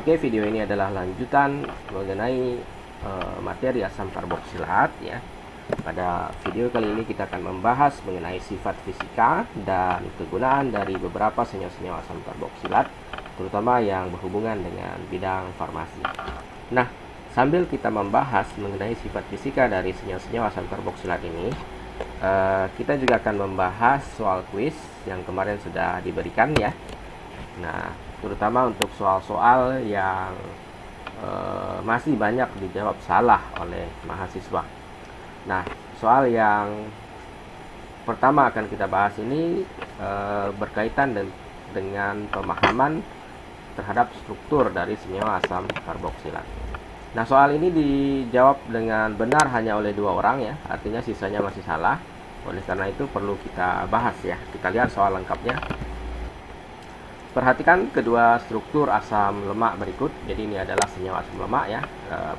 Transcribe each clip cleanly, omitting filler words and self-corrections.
Oke, video ini adalah lanjutan mengenai materi asam karboksilat ya. Pada video kali ini kita akan membahas mengenai sifat fisika dan kegunaan dari beberapa senyawa-senyawa asam karboksilat, terutama yang berhubungan dengan bidang farmasi. Nah, sambil kita membahas mengenai sifat fisika dari senyawa-senyawa asam karboksilat ini, kita juga akan membahas soal kuis yang kemarin sudah diberikan ya. Nah, terutama untuk soal-soal yang masih banyak dijawab salah oleh mahasiswa. Nah, soal yang pertama akan kita bahas ini berkaitan dengan pemahaman terhadap struktur dari senyawa asam karboksilat. Nah, soal ini dijawab dengan benar hanya oleh 2 orang ya, artinya sisanya masih salah. Oleh karena itu perlu kita bahas ya. Kita lihat soal lengkapnya. Perhatikan kedua struktur asam lemak berikut. Jadi ini adalah senyawa asam lemak ya.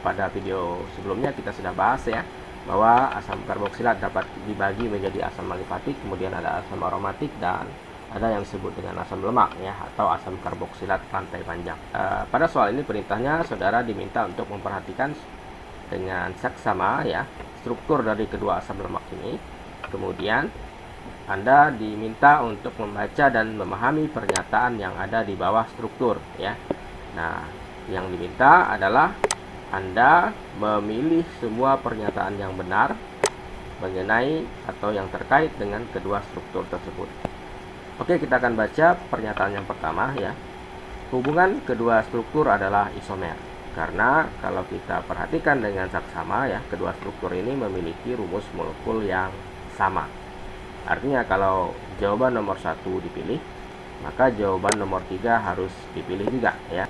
Pada video sebelumnya kita sudah bahas ya, bahwa asam karboksilat dapat dibagi menjadi asam alifatik, kemudian ada asam aromatik, dan ada yang disebut dengan asam lemak ya, atau asam karboksilat rantai panjang. Pada soal ini perintahnya saudara diminta untuk memperhatikan dengan seksama ya struktur dari kedua asam lemak ini. Kemudian Anda diminta untuk membaca dan memahami pernyataan yang ada di bawah struktur ya. Nah, yang diminta adalah Anda memilih semua pernyataan yang benar mengenai atau yang terkait dengan kedua struktur tersebut. Oke, kita akan baca pernyataan yang pertama ya. Hubungan kedua struktur adalah isomer. Karena kalau kita perhatikan dengan saksama ya, kedua struktur ini memiliki rumus molekul yang sama. Artinya kalau jawaban nomor 1 dipilih, maka jawaban nomor 3 harus dipilih juga ya.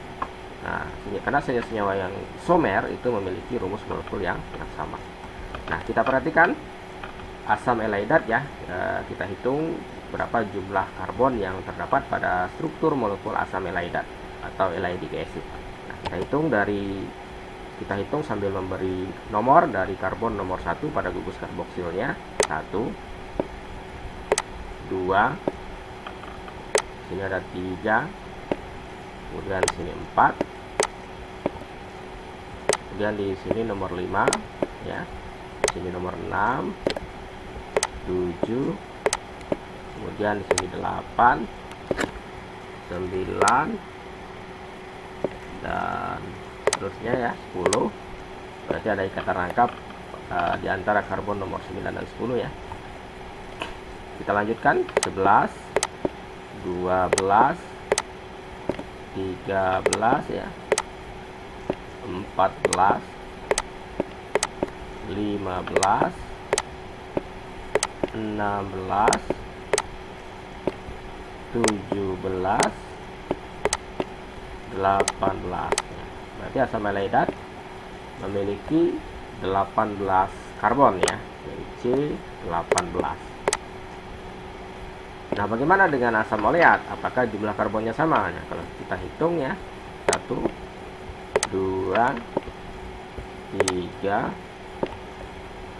Nah, karena senyawa yang isomer itu memiliki rumus molekul yang sama. Nah, kita perhatikan asam elaidad ya. Kita hitung berapa jumlah karbon yang terdapat pada struktur molekul asam elaidad atau elaidic acid. Nah, kita hitung sambil memberi nomor dari karbon nomor 1 pada gugus karboksilnya. 1, 2, sini ada 3, kemudian di sini 4, kemudian di sini nomor 5 ya, sini nomor 6, 7, kemudian di sini 8, 9, dan seterusnya ya, 10. Berarti ada ikatan rangkap di antara karbon nomor 9 dan 10 ya. Kita lanjutkan 11, 12, 13 ya, 14, 15, 16, 17, 18 ya. Berarti asam elaidad memiliki 18 karbon ya, jadi C18. Nah, bagaimana dengan asam oleat? Apakah jumlah karbonnya sama? Nah, kalau kita hitung ya, 1, 2, 3,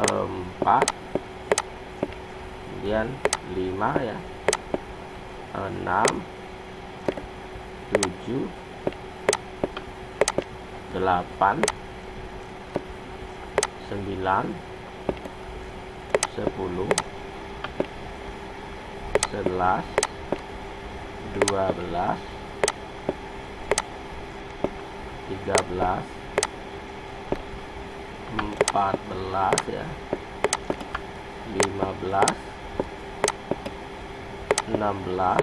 4, kemudian 5 ya, 6, 7, 8, 9, 10, 11, 12, 13, 14 ya, 15, 16,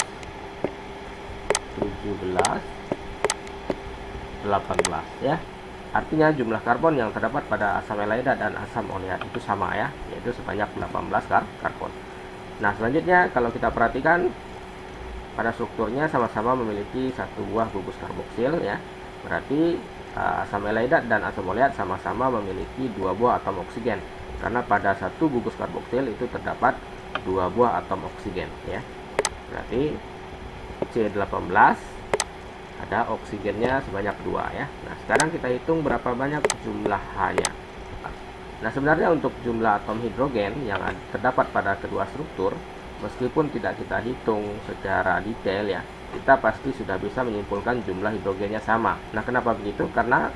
17, 18 ya. Artinya jumlah karbon yang terdapat pada asam elaidad dan asam oleat itu sama ya, yaitu sebanyak 18 karbon. Nah, selanjutnya kalau kita perhatikan pada strukturnya sama-sama memiliki satu buah gugus karboksil ya. Berarti asam elaidad dan asam oleat sama-sama memiliki 2 buah atom oksigen. Karena pada satu gugus karboksil itu terdapat 2 buah atom oksigen ya. Berarti C18 ada oksigennya sebanyak 2 ya. Nah, sekarang kita hitung berapa banyak jumlah H-nya. Nah, sebenarnya untuk jumlah atom hidrogen yang terdapat pada kedua struktur meskipun tidak kita hitung secara detail ya, kita pasti sudah bisa menyimpulkan jumlah hidrogennya sama. Nah, kenapa begitu? Karena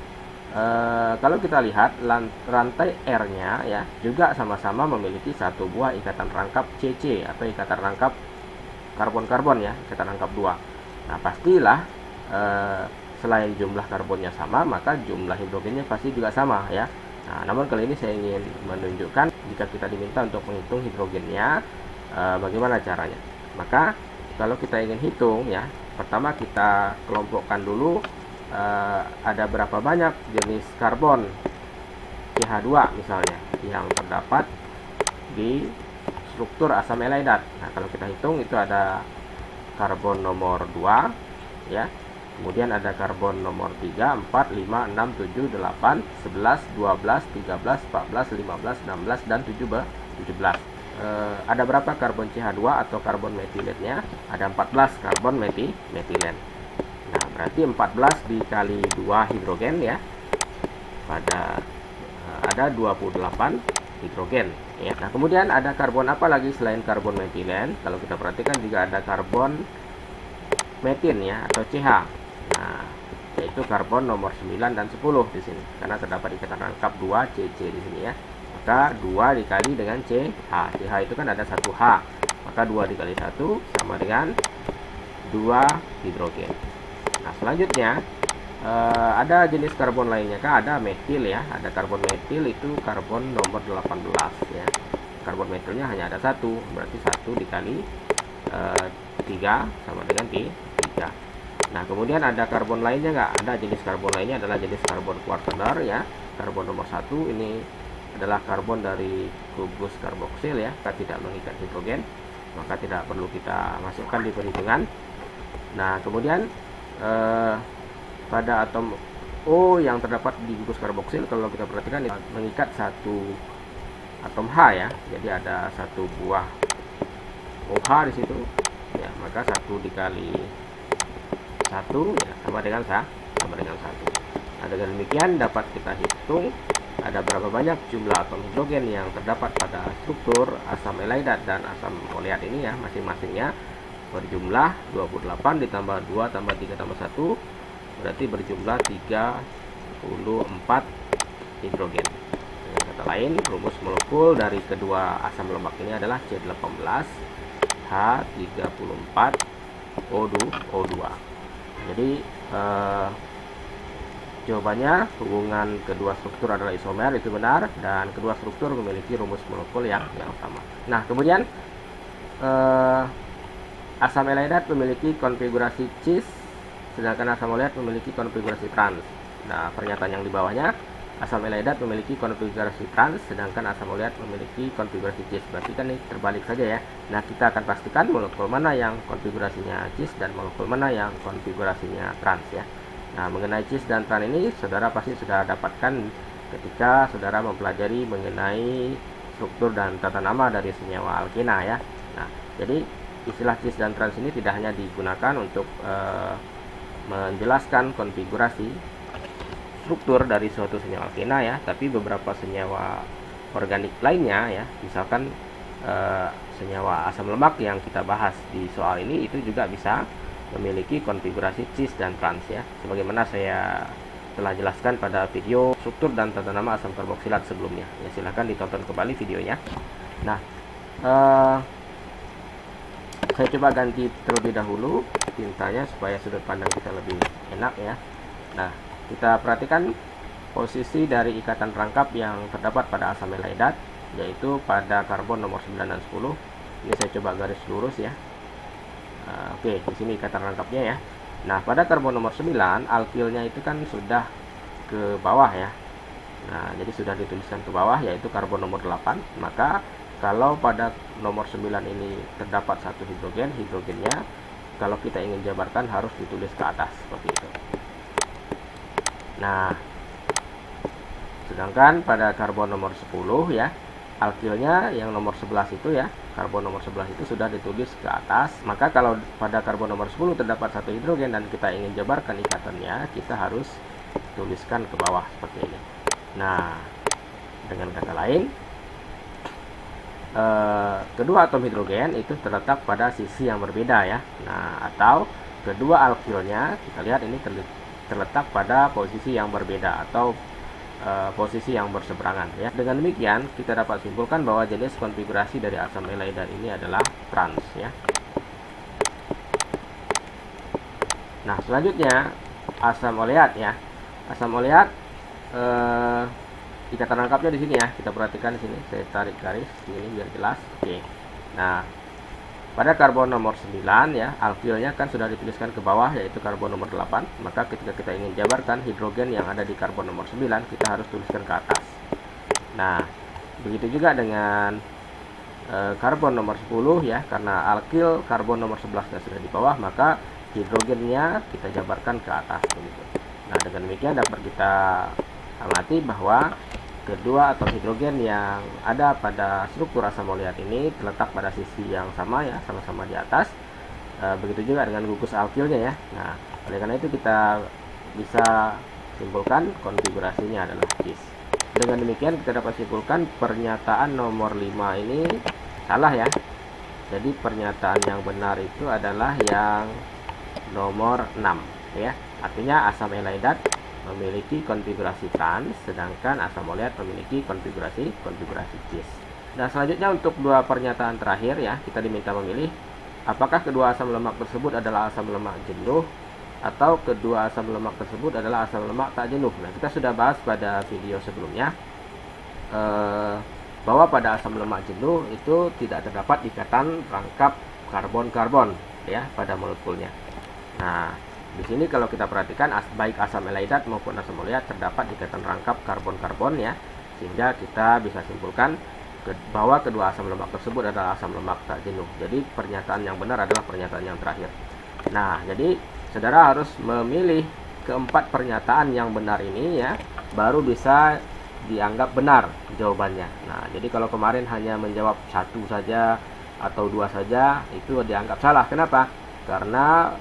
kalau kita lihat rantai R-nya ya juga sama-sama memiliki satu buah ikatan rangkap CC atau ikatan rangkap karbon-karbon ya, ikatan rangkap 2. Nah, pastilah selain jumlah karbonnya sama, maka jumlah hidrogennya pasti juga sama ya. Nah, namun kali ini saya ingin menunjukkan jika kita diminta untuk menghitung hidrogennya, bagaimana caranya. Maka kalau kita ingin hitung ya, pertama kita kelompokkan dulu ada berapa banyak jenis karbon CH2 misalnya yang terdapat di struktur asam eladat. Nah, kalau kita hitung itu ada karbon nomor 2 ya. Kemudian ada karbon nomor 3, 4, 5, 6, 7, 8, 11, 12, 13, 14, 15, 16 dan 17. Ada berapa karbon CH2 atau karbon metilennya? Ada 14 karbon metilen. Nah, berarti 14 dikali 2 hidrogen ya. Ada 28 hidrogen ya. Nah, kemudian ada karbon apa lagi selain karbon metilen? Kalau kita perhatikan juga ada karbon metin ya atau CH. Nah, yaitu karbon nomor 9 dan 10 di sini karena terdapat ikatan rangkap 2 CC di sini ya. Maka 2 dikali dengan CH. CH itu kan ada 1H. Maka 2 dikali 1 sama dengan 2 hidrogen. Nah, selanjutnya ada jenis karbon lainnya kah? Ada metil ya. Ada karbon metil itu karbon nomor 18 ya. Karbon metilnya hanya ada 1, berarti 1 dikali 3 sama dengan 3. Nah, kemudian ada karbon lainnya nggak? Ada jenis karbon lainnya adalah jenis karbon kuartener ya. Karbon nomor 1 ini adalah karbon dari gugus karboksil ya. Kita tidak mengikat hidrogen, maka tidak perlu kita masukkan di perhitungan. Nah, kemudian pada atom O yang terdapat di gugus karboksil, kalau kita perhatikan mengikat satu atom H ya. Jadi ada satu buah OH di situ ya, maka 1 dikali 1 ya sama dengan 1. Nah, dengan demikian dapat kita hitung ada berapa banyak jumlah atom hidrogen yang terdapat pada struktur asam eladat dan asam oleat ini ya, masing-masingnya berjumlah 28 ditambah 2 tambah 3 tambah 1 berarti berjumlah 34 hidrogen. Dengan kata lain, rumus molekul dari kedua asam lemak ini adalah C18H34O2. Jadi jawabannya hubungan kedua struktur adalah isomer, itu benar, dan kedua struktur memiliki rumus molekul yang sama. Nah, kemudian asam eladat memiliki konfigurasi cis, sedangkan asam oleat memiliki konfigurasi trans. Nah, pernyataan yang di bawahnya, asam eladat memiliki konfigurasi trans, sedangkan asam oleat memiliki konfigurasi cis. Berarti kan ini terbalik saja ya. Nah, kita akan pastikan molekul mana yang konfigurasinya cis dan molekul mana yang konfigurasinya trans ya. Nah, mengenai cis dan trans ini, saudara pasti sudah dapatkan ketika saudara mempelajari mengenai struktur dan tata nama dari senyawa alkena ya. Nah, jadi istilah cis dan trans ini tidak hanya digunakan untuk menjelaskan konfigurasi struktur dari suatu senyawa alkena ya, tapi beberapa senyawa organik lainnya ya, misalkan senyawa asam lemak yang kita bahas di soal ini itu juga bisa memiliki konfigurasi cis dan trans ya, sebagaimana saya telah jelaskan pada video struktur dan tata nama asam karboksilat sebelumnya ya. Silahkan ditonton kembali videonya. Nah, saya coba ganti terlebih dahulu tintanya supaya sudut pandang kita lebih enak ya. Nah, kita perhatikan posisi dari ikatan rangkap yang terdapat pada asam eladat, yaitu pada karbon nomor 9 dan 10. Ini saya coba garis lurus ya. Oke, di sini ikatan rangkapnya ya. Nah, pada karbon nomor 9, alkilnya itu kan sudah ke bawah ya. Nah, jadi sudah dituliskan ke bawah, yaitu karbon nomor 8. Maka kalau pada nomor 9 ini terdapat satu hidrogen, hidrogennya kalau kita ingin jabarkan harus ditulis ke atas seperti itu. Nah, sedangkan pada karbon nomor 10 ya, alkilnya yang nomor 11 itu ya, karbon nomor 11 itu sudah ditulis ke atas. Maka kalau pada karbon nomor 10 terdapat satu hidrogen dan kita ingin jabarkan ikatannya, kita harus tuliskan ke bawah seperti ini. Nah, dengan kata lain, kedua atom hidrogen itu terletak pada sisi yang berbeda ya. Nah, atau kedua alkilnya kita lihat ini terletak pada posisi yang berbeda atau posisi yang berseberangan ya. Dengan demikian kita dapat simpulkan bahwa jenis konfigurasi dari asam halidat ini adalah trans ya. Nah, selanjutnya asam oleat ya. Asam oleat ikatan rangkapnya di sini ya. Kita perhatikan di sini. Saya tarik garis di sini biar jelas. Oke. Nah, pada karbon nomor 9 ya, alkilnya kan sudah dituliskan ke bawah yaitu karbon nomor 8. Maka ketika kita ingin jabarkan hidrogen yang ada di karbon nomor 9, kita harus tuliskan ke atas. Nah, begitu juga dengan karbon nomor 10 ya, karena alkil karbon nomor 11 sudah di bawah, maka hidrogennya kita jabarkan ke atas begitu. Nah, dengan demikian dapat kita amati bahwa kedua atom hidrogen yang ada pada struktur asam oleat ini terletak pada sisi yang sama ya, sama-sama di atas. Begitu juga dengan gugus alkilnya ya. Nah, oleh karena itu kita bisa simpulkan konfigurasinya adalah cis. Dengan demikian kita dapat simpulkan pernyataan nomor 5 ini salah ya. Jadi pernyataan yang benar itu adalah yang nomor 6 ya. Artinya asam halidat memiliki konfigurasi trans, sedangkan asam oleat memiliki konfigurasi cis. Dan selanjutnya untuk dua pernyataan terakhir ya, kita diminta memilih apakah kedua asam lemak tersebut adalah asam lemak jenuh atau kedua asam lemak tersebut adalah asam lemak tak jenuh. Nah, kita sudah bahas pada video sebelumnya bahwa pada asam lemak jenuh itu tidak terdapat ikatan rangkap karbon-karbon ya pada molekulnya. Nah, di sini kalau kita perhatikan baik asam halidat maupun asam oleat terdapat ikatan rangkap karbon-karbon ya, sehingga kita bisa simpulkan bahwa kedua asam lemak tersebut adalah asam lemak tak jenuh. Jadi pernyataan yang benar adalah pernyataan yang terakhir. Nah, jadi saudara harus memilih keempat pernyataan yang benar ini ya, baru bisa dianggap benar jawabannya. Nah, jadi kalau kemarin hanya menjawab satu saja atau dua saja, itu dianggap salah. Kenapa? Karena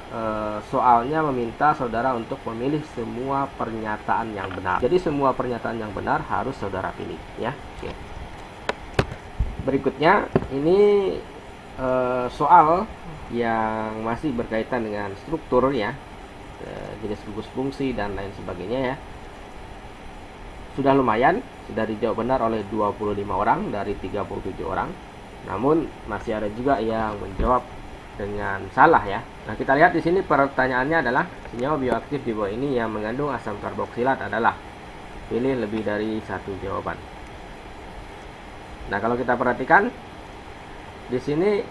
soalnya meminta saudara untuk memilih semua pernyataan yang benar. Jadi semua pernyataan yang benar harus saudara pilih ya. Oke. Berikutnya ini soal yang masih berkaitan dengan struktur ya, jenis gugus fungsi dan lain sebagainya ya. Sudah lumayan, sudah dijawab benar oleh 25 orang dari 37 orang. Namun masih ada juga yang menjawab dengan salah ya. Nah, kita lihat di sini pertanyaannya adalah senyawa bioaktif di bawah ini yang mengandung asam karboksilat adalah, pilih lebih dari satu jawaban. Nah, kalau kita perhatikan di sini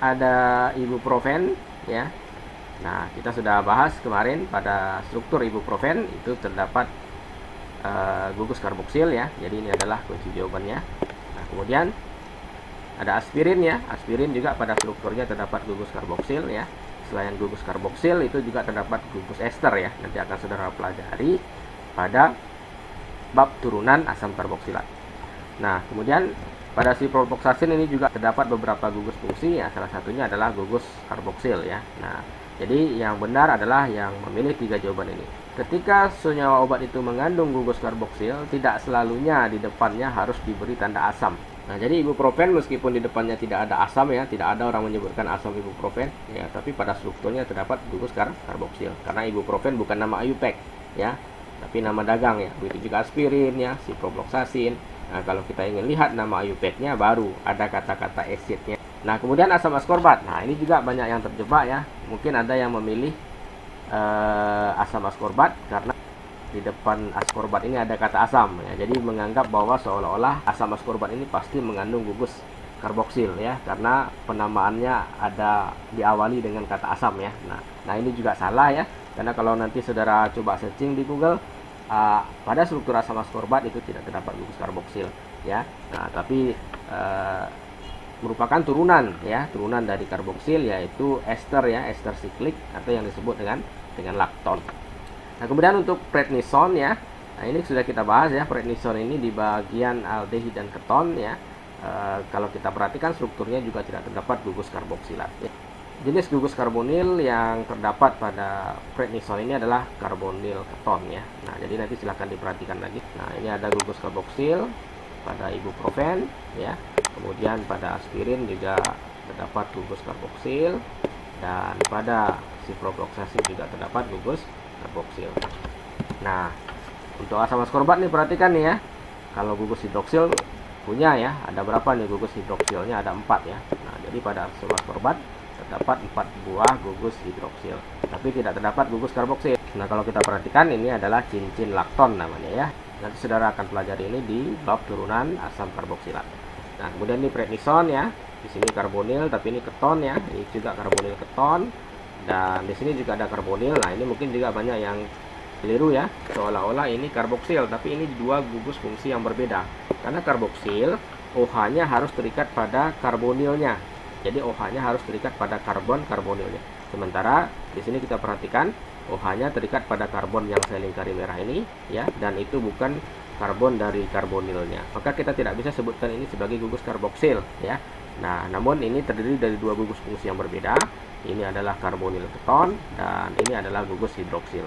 ada ibuprofen ya. Nah, kita sudah bahas kemarin pada struktur ibuprofen itu terdapat gugus karboksil ya. Jadi ini adalah kunci jawabannya. Nah, kemudian ada aspirin ya. Aspirin juga pada strukturnya terdapat gugus karboksil ya. Selain gugus karboksil itu juga terdapat gugus ester ya. Nanti akan saudara pelajari pada bab turunan asam karboksilat. Nah, kemudian pada ciprofloxacin ini juga terdapat beberapa gugus fungsi ya. Salah satunya adalah gugus karboksil ya. Nah, jadi yang benar adalah yang memilih tiga jawaban ini. Ketika senyawa obat itu mengandung gugus karboksil, tidak selalunya di depannya harus diberi tanda asam. Nah, jadi ibuprofen meskipun di depannya tidak ada asam ya, tidak ada orang menyebutkan asam ibuprofen ya, tapi pada strukturnya terdapat gugus karboksil. Karena ibuprofen bukan nama IUPAC ya, tapi nama dagang ya. Begitu juga aspirin ya, ciprofloxacin. Nah, kalau kita ingin lihat nama IUPAC-nya baru ada kata-kata acid-nya. Nah, kemudian asam askorbat. Nah, ini juga banyak yang terjebak ya. Mungkin ada yang memilih asam askorbat karena di depan askorbat ini ada kata asam ya. Jadi menganggap bahwa seolah-olah asam askorbat ini pasti mengandung gugus karboksil ya, karena penamaannya ada diawali dengan kata asam ya. Nah, ini juga salah ya, karena kalau nanti saudara coba searching di Google pada struktur asam askorbat itu tidak terdapat gugus karboksil ya. Nah, tapi merupakan turunan ya, turunan dari karboksil yaitu ester ya, ester siklik atau yang disebut dengan lakton. Nah, kemudian untuk prednison ya, nah ini sudah kita bahas ya, prednison ini di bagian aldehid dan keton ya. Kalau kita perhatikan strukturnya juga tidak terdapat gugus karboksilat ya. Jenis gugus karbonil yang terdapat pada prednison ini adalah karbonil keton ya. Nah, jadi nanti silahkan diperhatikan lagi. Nah, ini ada gugus karboksil pada ibuprofen ya. Kemudian pada aspirin juga terdapat gugus karboksil, dan pada ciprofloxacin juga terdapat gugus karboksil. Nah, untuk asam askorbat nih perhatikan nih ya. Kalau gugus hidroksil punya ya, ada berapa nih gugus hidroksilnya? Ada 4 ya. Nah, jadi pada asam askorbat terdapat 4 buah gugus hidroksil, tapi tidak terdapat gugus karboksil. Nah, kalau kita perhatikan ini adalah cincin lakton namanya ya. Nanti saudara akan pelajari ini di bab turunan asam karboksilat. Nah, kemudian ini prednison ya. Di sini karbonil, tapi ini keton ya. Ini juga karbonil keton. Dan di sini juga ada karbonil. Nah, ini mungkin juga banyak yang keliru ya. Seolah-olah ini karboksil, tapi ini dua gugus fungsi yang berbeda. Karena karboksil, OH-nya harus terikat pada karbonilnya. Jadi OH-nya harus terikat pada karbon karbonilnya. Sementara di sini kita perhatikan OH-nya terikat pada karbon yang saya lingkari merah ini ya, dan itu bukan karbon dari karbonilnya. Maka kita tidak bisa sebutkan ini sebagai gugus karboksil ya. Nah, namun ini terdiri dari dua gugus fungsi yang berbeda. Ini adalah karbonil keton dan ini adalah gugus hidroksil.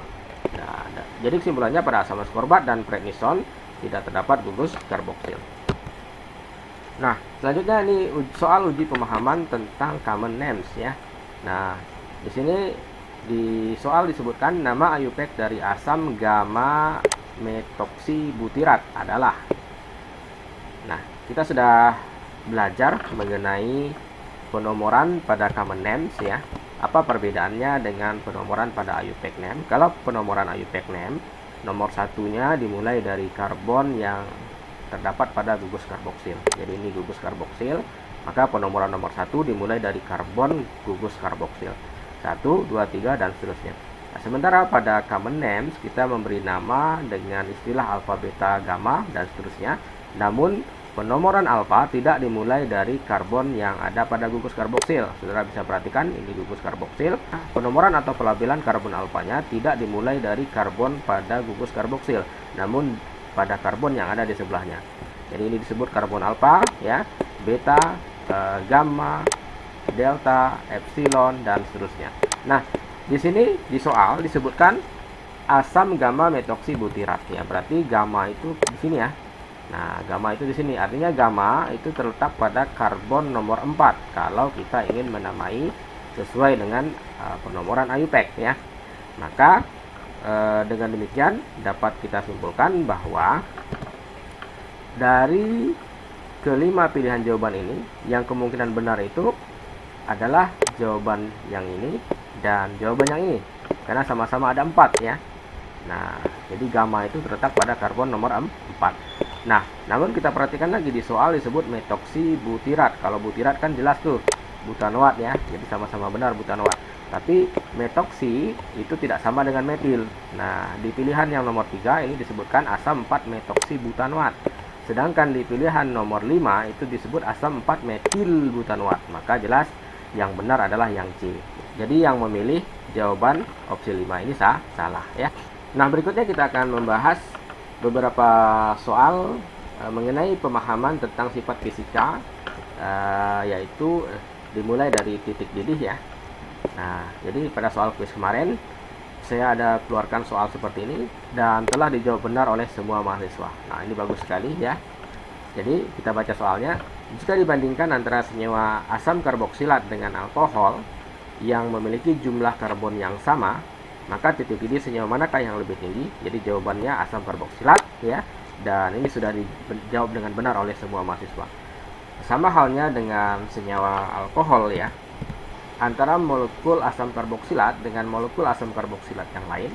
Nah, jadi kesimpulannya pada asam askorbat dan prednison tidak terdapat gugus karboksil. Nah, selanjutnya ini soal uji pemahaman tentang common names ya. Nah, di sini di soal disebutkan nama IUPAC dari asam gamma metoksibutirat adalah. Nah, kita sudah belajar mengenai penomoran pada common names ya. Apa perbedaannya dengan penomoran pada IUPAC name? Kalau penomoran IUPAC name, nomor satunya dimulai dari karbon yang terdapat pada gugus karboksil. Jadi ini gugus karboksil, maka penomoran nomor 1 dimulai dari karbon gugus karboksil. 1, 2, 3 dan seterusnya. Nah, sementara pada common names kita memberi nama dengan istilah alfa, beta, gamma dan seterusnya. Namun penomoran alfa tidak dimulai dari karbon yang ada pada gugus karboksil. Saudara bisa perhatikan ini gugus karboksil. Penomoran atau pelabelan karbon alfanya tidak dimulai dari karbon pada gugus karboksil, namun pada karbon yang ada di sebelahnya. Jadi ini disebut karbon alfa ya, beta, gamma, delta, epsilon dan seterusnya. Nah, di sini di soal disebutkan asam gamma metoksibutirat ya. Berarti gamma itu di sini ya. Nah, gamma itu di sini. Artinya gamma itu terletak pada karbon nomor 4 kalau kita ingin menamai sesuai dengan penomoran IUPAC ya. Maka dengan demikian dapat kita simpulkan bahwa dari kelima pilihan jawaban ini yang kemungkinan benar itu adalah jawaban yang ini dan jawaban yang ini, karena sama-sama ada 4 ya. Nah, jadi gamma itu terletak pada karbon nomor 4. Nah, namun kita perhatikan lagi di soal disebut metoksibutirat. Kalau butirat kan jelas tuh butanoat ya, jadi sama-sama benar butanoat. Tapi metoksi itu tidak sama dengan metil. Nah, di pilihan yang nomor 3 ini disebutkan asam 4 metoksibutanoat. Sedangkan di pilihan nomor 5 itu disebut asam 4 metil butanoat. Maka jelas yang benar adalah yang C. Jadi yang memilih jawaban opsi 5 ini salah ya. Nah, berikutnya kita akan membahas beberapa soal mengenai pemahaman tentang sifat fisika, yaitu dimulai dari titik didih ya. Nah, jadi pada soal kuis kemarin saya ada keluarkan soal seperti ini dan telah dijawab benar oleh semua mahasiswa. Nah, ini bagus sekali ya. Jadi kita baca soalnya. Jika dibandingkan antara senyawa asam karboksilat dengan alkohol yang memiliki jumlah karbon yang sama, maka titik didih senyawa manakah yang lebih tinggi? Jadi jawabannya asam karboksilat ya. Dan ini sudah dijawab dengan benar oleh semua mahasiswa. Sama halnya dengan senyawa alkohol ya. Antara molekul asam karboksilat dengan molekul asam karboksilat yang lain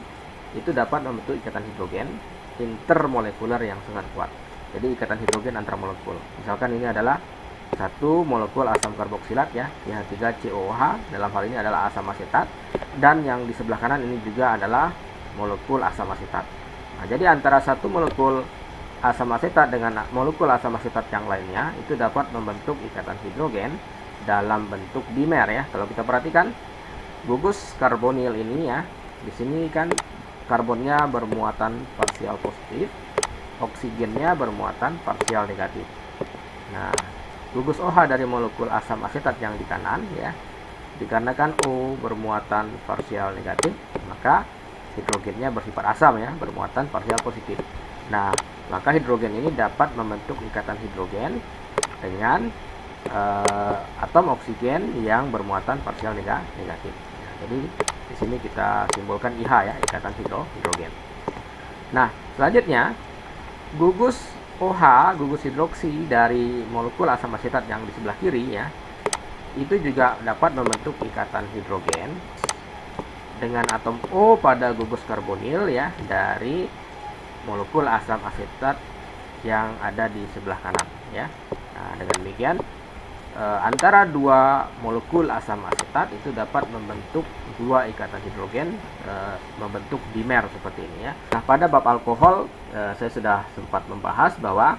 itu dapat membentuk ikatan hidrogen intermolekuler yang sangat kuat. Jadi ikatan hidrogen antar molekul. Misalkan ini adalah satu molekul asam karboksilat ya, CH3COOH, dalam hal ini adalah asam asetat, dan yang di sebelah kanan ini juga adalah molekul asam asetat. Nah, jadi antara satu molekul asam asetat dengan molekul asam asetat yang lainnya itu dapat membentuk ikatan hidrogen dalam bentuk dimer ya. Kalau kita perhatikan gugus karbonil ini ya, di sini kan karbonnya bermuatan parsial positif, oksigennya bermuatan parsial negatif. Nah, gugus OH dari molekul asam asetat yang di kanan ya, dikarenakan O bermuatan parsial negatif, maka hidrogennya bersifat asam ya, bermuatan parsial positif. Nah, maka hidrogen ini dapat membentuk ikatan hidrogen dengan atom oksigen yang bermuatan parsial negatif. Nah, jadi di sini kita simbolkan IH ya, ikatan hidrogen. Nah, selanjutnya gugus OH, gugus hidroksi dari molekul asam asetat yang di sebelah kiri ya, itu juga dapat membentuk ikatan hidrogen dengan atom O pada gugus karbonil ya dari molekul asam asetat yang ada di sebelah kanan ya. Nah, dengan demikian antara dua molekul asam asetat itu dapat membentuk dua ikatan hidrogen, membentuk dimer seperti ini ya. Nah, pada bab alkohol saya sudah sempat membahas bahwa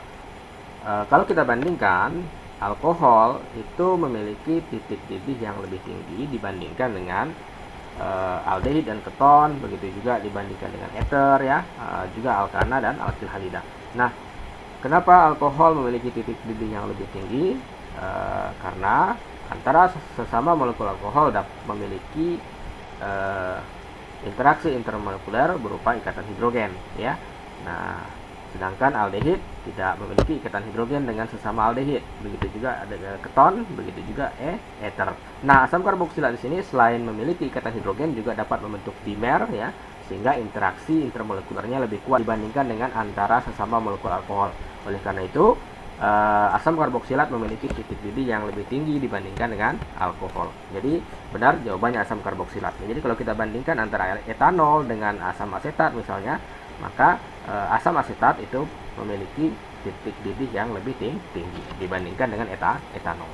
kalau kita bandingkan, alkohol itu memiliki titik didih yang lebih tinggi dibandingkan dengan aldehid dan keton, begitu juga dibandingkan dengan ether ya, juga alkana dan alkil halida. Nah, kenapa alkohol memiliki titik didih yang lebih tinggi? Karena antara sesama molekul alkohol memiliki interaksi intermolekuler berupa ikatan hidrogen ya. Nah, sedangkan aldehid tidak memiliki ikatan hidrogen dengan sesama aldehid, begitu juga ada keton, begitu juga ether. Nah, asam karboksilat di sini selain memiliki ikatan hidrogen juga dapat membentuk dimer ya, sehingga interaksi intermolekulernya lebih kuat dibandingkan dengan antara sesama molekul alkohol. Oleh karena itu asam karboksilat memiliki titik didih yang lebih tinggi dibandingkan dengan alkohol. Jadi benar jawabannya asam karboksilat. Jadi kalau kita bandingkan antara etanol dengan asam asetat misalnya, maka asam asetat itu memiliki titik didih yang lebih tinggi dibandingkan dengan etanol.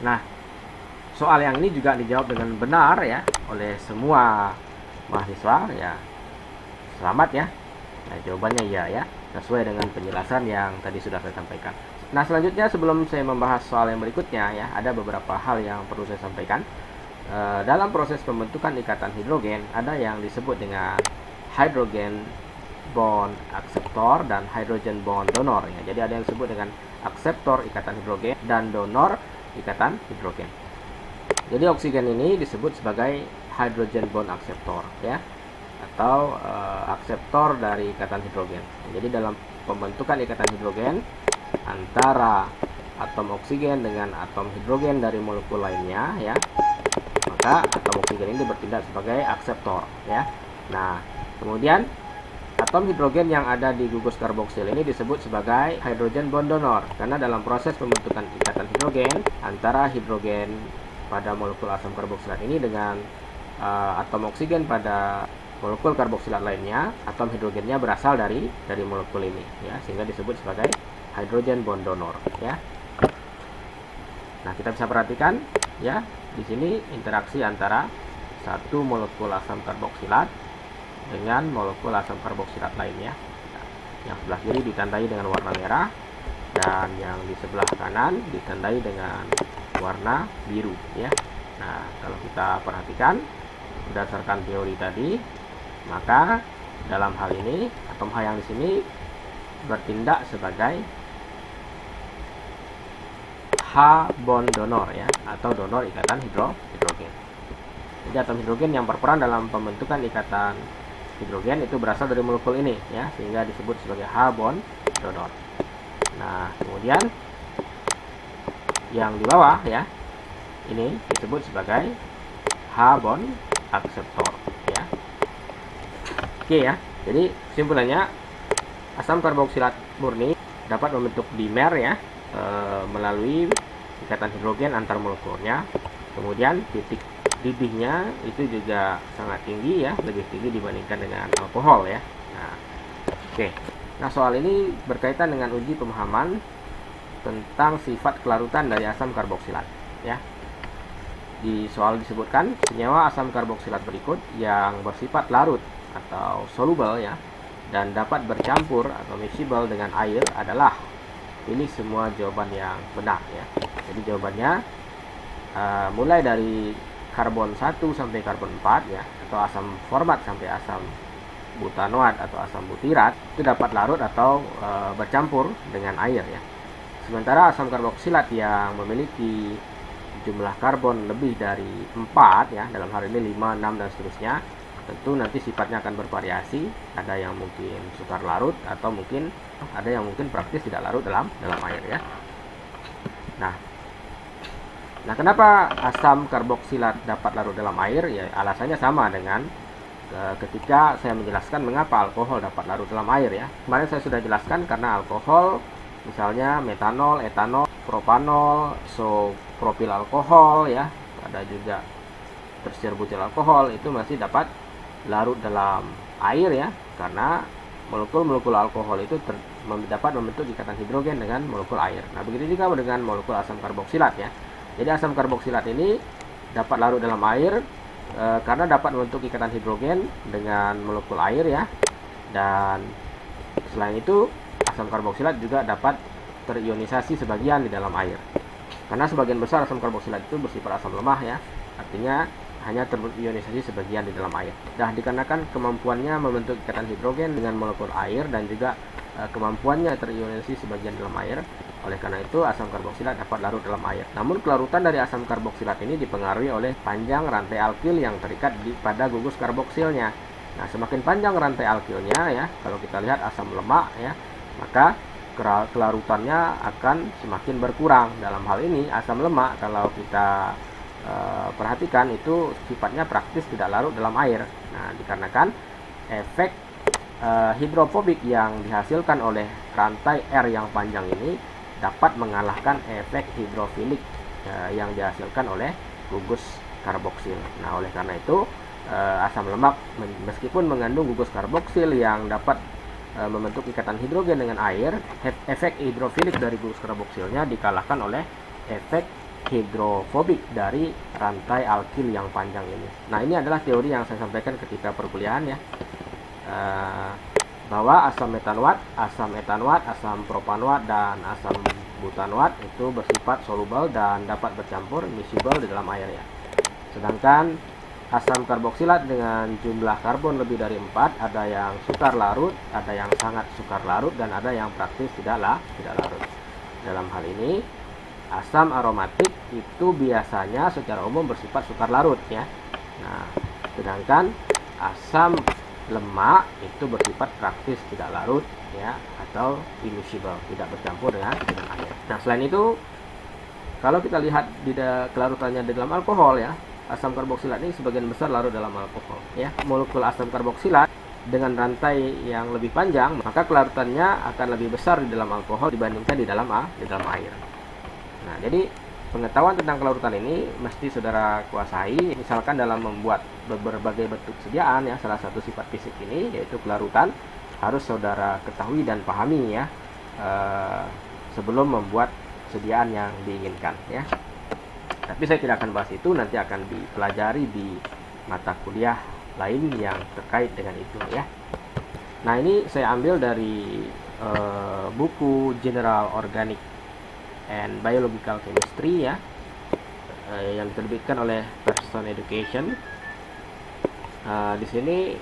Nah, soal yang ini juga dijawab dengan benar ya oleh semua mahasiswa ya. Selamat ya. Nah, jawabannya iya ya, sesuai dengan penjelasan yang tadi sudah saya sampaikan. Nah, selanjutnya sebelum saya membahas soal yang berikutnya ya, ada beberapa hal yang perlu saya sampaikan. Dalam proses pembentukan ikatan hidrogen ada yang disebut dengan hydrogen bond akseptor dan hydrogen bond donor ya. Jadi ada yang disebut dengan akseptor ikatan hidrogen dan donor ikatan hidrogen. Jadi oksigen ini disebut sebagai hydrogen bond akseptor ya, atau akseptor dari ikatan hidrogen. Jadi dalam pembentukan ikatan hidrogen antara atom oksigen dengan atom hidrogen dari molekul lainnya ya, maka atom oksigen ini bertindak sebagai akseptor ya. Nah, kemudian atom hidrogen yang ada di gugus karboksil ini disebut sebagai hydrogen bond donor, karena dalam proses pembentukan ikatan hidrogen antara hidrogen pada molekul asam karboksilat ini dengan atom oksigen pada molekul karboksilat lainnya, atom hidrogennya berasal dari molekul ini ya, sehingga disebut sebagai hydrogen bond donor ya. Nah, kita bisa perhatikan ya, di sini interaksi antara satu molekul asam karboksilat dengan molekul asam karboksilat lainnya. Nah, yang sebelah kiri ditandai dengan warna merah dan yang di sebelah kanan ditandai dengan warna biru ya. Nah, kalau kita perhatikan berdasarkan teori tadi, maka dalam hal ini atom H yang di sini bertindak sebagai H bond donor ya, atau donor ikatan hidrogen. Jadi atom hidrogen yang berperan dalam pembentukan ikatan hidrogen itu berasal dari molekul ini ya, sehingga disebut sebagai H bond donor. Nah, kemudian yang di bawah ya, ini disebut sebagai H bond akseptor ya. Oke ya, jadi kesimpulannya asam karboksilat murni dapat membentuk dimer ya, melalui ikatan hidrogen antar molekulnya. Kemudian titik didihnya itu juga sangat tinggi ya, lebih tinggi dibandingkan dengan alkohol ya. Nah, oke. Nah, soal ini berkaitan dengan uji pemahaman tentang sifat kelarutan dari asam karboksilat ya. Di soal disebutkan senyawa asam karboksilat berikut yang bersifat larut atau soluble ya, dan dapat bercampur atau miscible dengan air adalah, pilih semua jawaban yang benar ya. Jadi jawabannya mulai dari karbon 1 sampai karbon 4 ya, atau asam format sampai asam butanoat atau asam butirat itu dapat larut atau bercampur dengan air ya. Sementara asam karboksilat yang memiliki jumlah karbon lebih dari 4 ya, dalam hal ini 5, 6 dan seterusnya, Tentu nanti sifatnya akan bervariasi, ada yang mungkin sukar larut atau mungkin ada yang mungkin praktis tidak larut dalam air ya. Nah, kenapa asam karboksilat dapat larut dalam air? Ya, alasannya sama dengan ketika saya menjelaskan mengapa alkohol dapat larut dalam air ya. Kemarin saya sudah jelaskan karena alkohol, misalnya metanol, etanol, propanol, isopropil alkohol ya, ada juga tersir butil alkohol, itu masih dapat larut dalam air ya, karena molekul-molekul alkohol itu dapat membentuk ikatan hidrogen dengan molekul air. Nah, begitu juga dengan molekul asam karboksilat ya. Jadi asam karboksilat ini dapat larut dalam air karena dapat membentuk ikatan hidrogen dengan molekul air ya. Dan selain itu asam karboksilat juga dapat terionisasi sebagian di dalam air. Karena sebagian besar asam karboksilat itu bersifat asam lemah ya. Artinya hanya terionisasi sebagian di dalam air. Nah, dikarenakan kemampuannya membentuk ikatan hidrogen dengan molekul air dan juga kemampuannya terionisasi sebagian dalam air, oleh karena itu asam karboksilat dapat larut dalam air. Namun kelarutan dari asam karboksilat ini dipengaruhi oleh panjang rantai alkil yang terikat pada gugus karboksilnya. Nah, semakin panjang rantai alkilnya ya, kalau kita lihat asam lemak ya, maka kelarutannya akan semakin berkurang. Dalam hal ini asam lemak kalau kita perhatikan itu sifatnya praktis tidak larut dalam air. Nah, dikarenakan efek hidrofobik yang dihasilkan oleh rantai R yang panjang ini dapat mengalahkan efek hidrofilik yang dihasilkan oleh gugus karboksil. Nah, oleh karena itu asam lemak meskipun mengandung gugus karboksil yang dapat membentuk ikatan hidrogen dengan air, efek hidrofilik dari gugus karboksilnya dikalahkan oleh efek hidrofobik dari rantai alkil yang panjang ini. Nah, ini adalah teori yang saya sampaikan ketika perkuliahan ya, bahwa asam metanoat, asam etanoat, asam propanoat, dan asam butanoat itu bersifat soluble dan dapat bercampur miscible di dalam air ya. Sedangkan asam karboksilat dengan jumlah karbon lebih dari 4, ada yang sukar larut, ada yang sangat sukar larut, dan ada yang praktis tidak larut. Dalam hal ini asam aromatik itu biasanya secara umum bersifat sukar larut ya. Nah, sedangkan asam lemak itu bersifat praktis tidak larut ya, atau immiscible, tidak bercampur dengan air. Nah, selain itu kalau kita lihat di kelarutannya di dalam alkohol ya, asam karboksilat ini sebagian besar larut dalam alkohol ya. Molekul asam karboksilat dengan rantai yang lebih panjang, maka kelarutannya akan lebih besar di dalam alkohol dibandingkan di dalam air. Nah, jadi pengetahuan tentang kelarutan ini mesti saudara kuasai, misalkan dalam membuat berbagai bentuk sediaan ya. Salah satu sifat fisik ini yaitu kelarutan harus saudara ketahui dan pahami ya sebelum membuat sediaan yang diinginkan ya. Tapi saya tidak akan bahas itu, nanti akan dipelajari di mata kuliah lain yang terkait dengan itu ya. Nah, ini saya ambil dari buku General Organic and Biological Chemistry ya, yang diterbitkan oleh Person Education. Di sini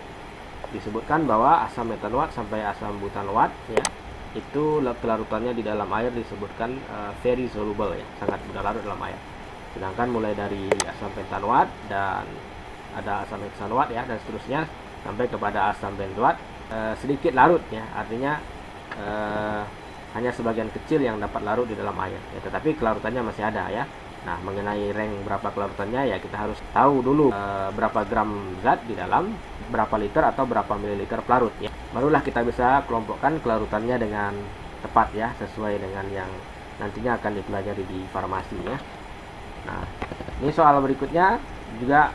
disebutkan bahwa asam metanoat sampai asam butanoat ya, itu kelarutannya di dalam air disebutkan very soluble ya, sangat mudah larut dalam air. Sedangkan mulai dari asam pentanoat dan ada asam hexanoat ya, dan seterusnya sampai kepada asam benzoat sedikit larut ya, artinya hanya sebagian kecil yang dapat larut di dalam air ya, tetapi kelarutannya masih ada ya. Nah, mengenai rank berapa kelarutannya ya, kita harus tahu dulu berapa gram zat di dalam berapa liter atau berapa mililiter pelarut ya, barulah kita bisa kelompokkan kelarutannya dengan tepat ya, sesuai dengan yang nantinya akan dipelajari di farmasi ya. Nah, ini soal berikutnya juga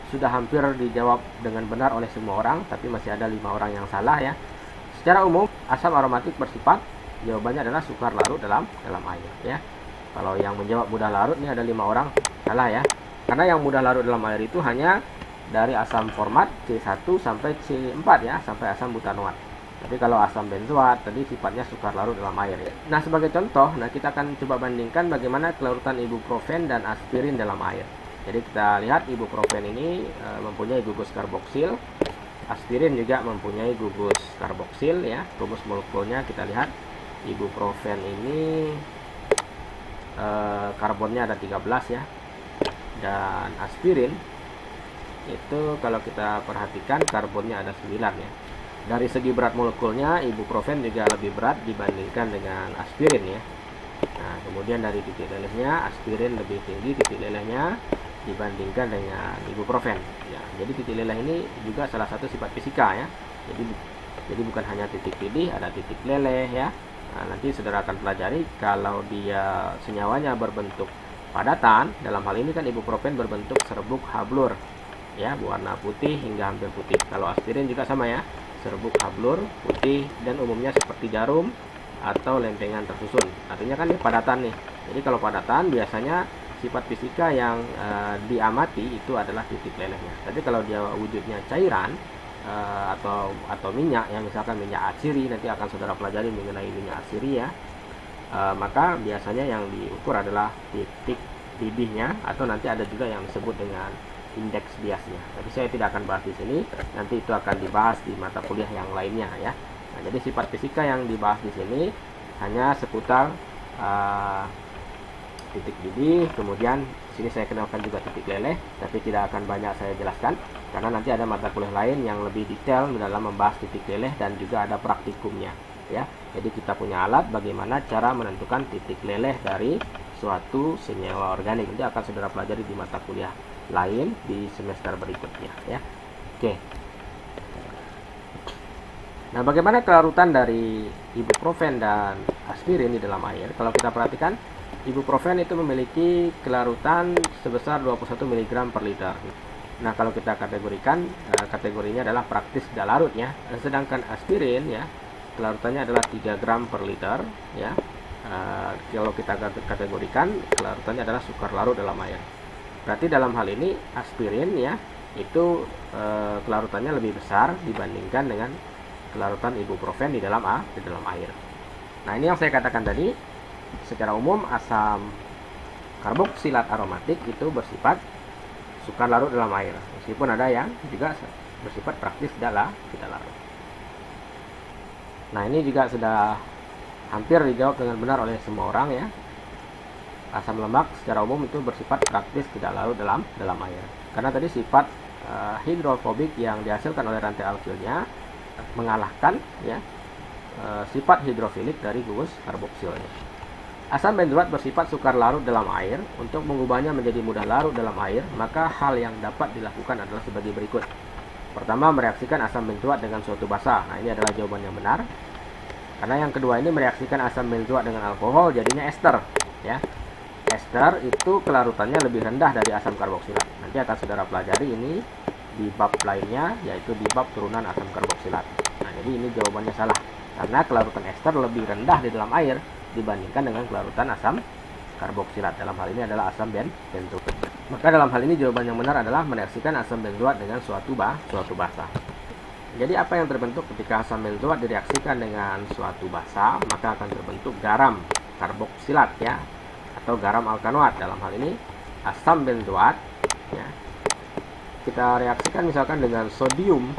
sudah hampir dijawab dengan benar oleh semua orang, tapi masih ada 5 orang yang salah ya. Secara umum asam aromatik bersifat, jawabannya adalah sukar larut dalam air ya. Kalau yang menjawab mudah larut ini ada 5 orang salah ya. Karena yang mudah larut dalam air itu hanya dari asam format C1 sampai C4 ya, sampai asam butanoat. Tapi kalau asam benzoat tadi sifatnya sukar larut dalam air ya. Nah, sebagai contoh, kita akan coba bandingkan bagaimana kelarutan ibuprofen dan aspirin dalam air. Jadi kita lihat ibuprofen ini mempunyai gugus karboksil, aspirin juga mempunyai gugus karboksil ya. Rumus molekulnya kita lihat, ibuprofen ini karbonnya ada 13 ya, dan aspirin itu kalau kita perhatikan karbonnya ada 9 ya. Dari segi berat molekulnya ibuprofen juga lebih berat dibandingkan dengan aspirin ya. Nah, kemudian dari titik lelehnya aspirin lebih tinggi titik lelehnya dibandingkan dengan ibuprofen ya. Jadi titik leleh ini juga salah satu sifat fisika ya. Jadi bukan hanya titik lidih, ada titik leleh ya. Nah, nanti saudara akan pelajari kalau dia senyawanya berbentuk padatan, dalam hal ini kan ibuprofen berbentuk serbuk hablur ya, berwarna putih hingga hampir putih. Kalau aspirin juga sama ya, serbuk hablur putih dan umumnya seperti jarum atau lempengan tersusun. Artinya kan ini padatan nih. Jadi kalau padatan biasanya sifat fisika yang diamati itu adalah titik lelehnya. Tapi kalau dia wujudnya cairan atau minyak ya, misalkan minyak atsiri, nanti akan saudara pelajari mengenai minyak atsiri ya, maka biasanya yang diukur adalah titik lidihnya, atau nanti ada juga yang disebut dengan indeks biasnya. Tapi saya tidak akan bahas di sini, nanti itu akan dibahas di mata kuliah yang lainnya ya. Nah, jadi sifat fisika yang dibahas di sini hanya seputar titik lidih, kemudian di sini saya kenalkan juga titik leleh, tapi tidak akan banyak saya jelaskan karena nanti ada mata kuliah lain yang lebih detail dalam membahas titik leleh dan juga ada praktikumnya ya. Jadi kita punya alat bagaimana cara menentukan titik leleh dari suatu senyawa organik. Itu akan saudara pelajari di mata kuliah lain di semester berikutnya ya. Oke. Nah, bagaimana kelarutan dari ibuprofen dan aspirin di dalam air? Kalau kita perhatikan, ibuprofen itu memiliki kelarutan sebesar 21 mg per liter. Nah, kalau kita kategorikan, kategorinya adalah praktis tidak larut ya. Sedangkan aspirin ya, kelarutannya adalah 3 gram per liter ya. Kalau kita kategorikan, kelarutannya adalah sukar larut dalam air. Berarti dalam hal ini aspirin ya, itu kelarutannya lebih besar dibandingkan dengan kelarutan ibuprofen di dalam air. Nah, ini yang saya katakan tadi, secara umum asam karboksilat aromatik itu bersifat sukar larut dalam air, meskipun ada yang juga bersifat praktis tidak larut. Nah, ini juga sudah hampir dijawab dengan benar oleh semua orang ya. Asam lemak secara umum itu bersifat praktis tidak larut dalam air, karena tadi sifat hidrofobik yang dihasilkan oleh rantai alkilnya mengalahkan ya sifat hidrofilik dari gugus karboksilnya. Asam benzoat bersifat sukar larut dalam air. Untuk mengubahnya menjadi mudah larut dalam air, maka hal yang dapat dilakukan adalah sebagai berikut. Pertama, mereaksikan asam benzoat dengan suatu basa. Nah, ini adalah jawaban yang benar. Karena yang kedua ini mereaksikan asam benzoat dengan alkohol, jadinya ester ya. Ester itu kelarutannya lebih rendah dari asam karboksilat. Nanti akan saudara pelajari ini di bab lainnya, yaitu di bab turunan asam karboksilat. Nah, jadi ini jawabannya salah, karena kelarutan ester lebih rendah di dalam air dibandingkan dengan kelarutan asam karboksilat. Dalam hal ini adalah asam benzoat. Maka dalam hal ini jawaban yang benar adalah mereaksikan asam benzoat dengan suatu basa. Jadi apa yang terbentuk ketika asam benzoat direaksikan dengan suatu basa, maka akan terbentuk garam karboksilat ya, atau garam alkanoat. Dalam hal ini asam benzoat ya, kita reaksikan misalkan dengan sodium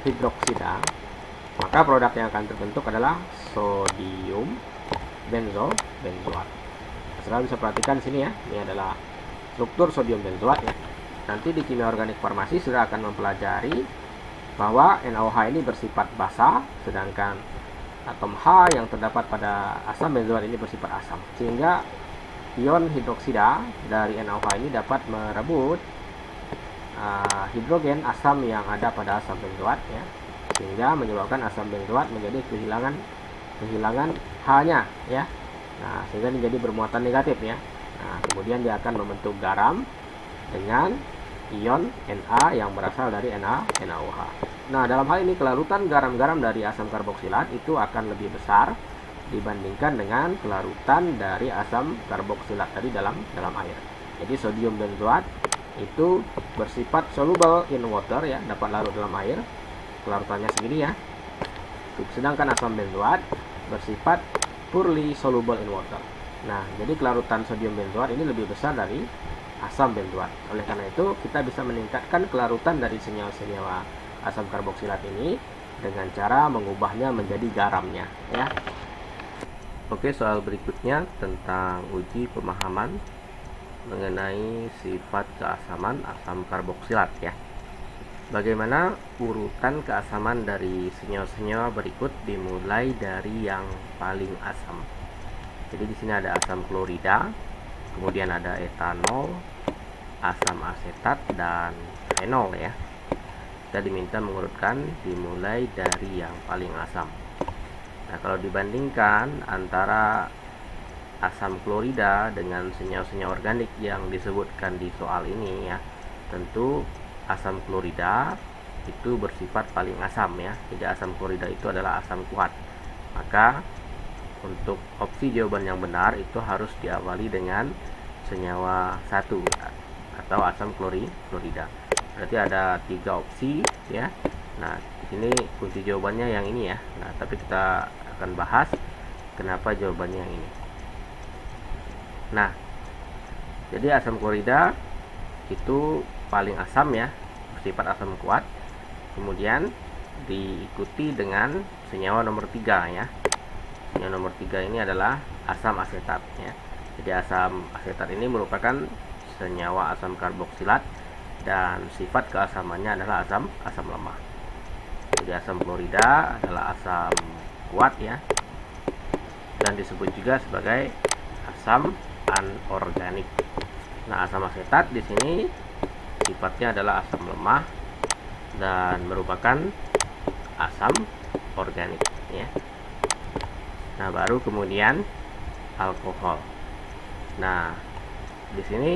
hidroksida, maka produk yang akan terbentuk adalah sodium benzoat. Saudara bisa perhatikan di sini ya, ini adalah struktur sodium benzoat ya. Nanti di kimia organik farmasi saudara akan mempelajari bahwa NaOH ini bersifat basa, sedangkan atom H yang terdapat pada asam benzoat ini bersifat asam, sehingga ion hidroksida dari NaOH ini dapat merebut hidrogen asam yang ada pada asam benzoat ya, sehingga menyebabkan asam benzoat menjadi kehilangan H-nya ya. Nah, sehingga menjadi bermuatan negatif ya. Nah, kemudian dia akan membentuk garam dengan ion Na yang berasal dari NaOH. Nah, dalam hal ini kelarutan garam-garam dari asam karboksilat itu akan lebih besar dibandingkan dengan kelarutan dari asam karboksilat tadi dalam air. Jadi sodium benzoat itu bersifat soluble in water ya, dapat larut dalam air, kelarutannya segini ya. Sedangkan asam benzoat bersifat poorly soluble in water. Nah, jadi kelarutan sodium benzoat ini lebih besar dari asam benzoat. Oleh karena itu, kita bisa meningkatkan kelarutan dari senyawa-senyawa asam karboksilat ini dengan cara mengubahnya menjadi garamnya ya. Oke, soal berikutnya tentang uji pemahaman mengenai sifat keasaman asam karboksilat ya. Bagaimana urutan keasaman dari senyawa-senyawa berikut dimulai dari yang paling asam. Jadi di sini ada asam klorida, kemudian ada etanol, asam asetat, dan fenol ya. Kita diminta mengurutkan dimulai dari yang paling asam. Nah, kalau dibandingkan antara asam klorida dengan senyawa-senyawa organik yang disebutkan di soal ini ya, tentu asam klorida itu bersifat paling asam ya. Jadi asam klorida itu adalah asam kuat. Maka untuk opsi jawaban yang benar itu harus diawali dengan senyawa 1 atau asam klorida. Berarti ada 3 opsi ya. Nah, di sini kunci jawabannya yang ini ya. Nah, tapi kita akan bahas kenapa jawabannya yang ini. Nah, jadi asam klorida itu paling asam ya, bersifat asam kuat. Kemudian diikuti dengan senyawa nomor 3 ya. Senyawa nomor 3 ini adalah asam asetat ya. Jadi asam asetat ini merupakan senyawa asam karboksilat dan sifat keasamannya adalah asam lemah. Jadi asam klorida adalah asam kuat ya, dan disebut juga sebagai asam anorganik. Nah, asam asetat di sini sifatnya adalah asam lemah dan merupakan asam organik ya. Nah, baru kemudian alkohol. Nah, di sini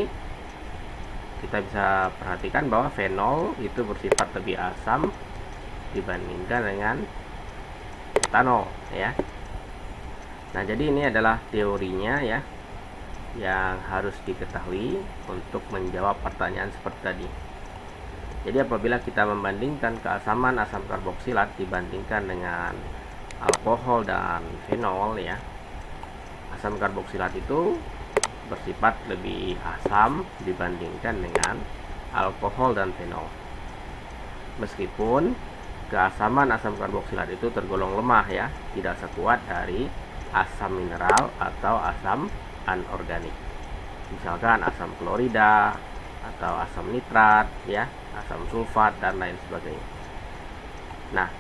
kita bisa perhatikan bahwa fenol itu bersifat lebih asam dibandingkan dengan etanol ya. Nah, jadi ini adalah teorinya ya, yang harus diketahui untuk menjawab pertanyaan seperti tadi. Jadi apabila kita membandingkan keasaman asam karboksilat dibandingkan dengan alkohol dan fenol ya, asam karboksilat itu bersifat lebih asam dibandingkan dengan alkohol dan fenol. Meskipun keasaman asam karboksilat itu tergolong lemah ya, tidak sekuat dari asam mineral atau asam anorganik. Misalkan asam klorida atau asam nitrat ya, asam sulfat dan lain sebagainya. Nah,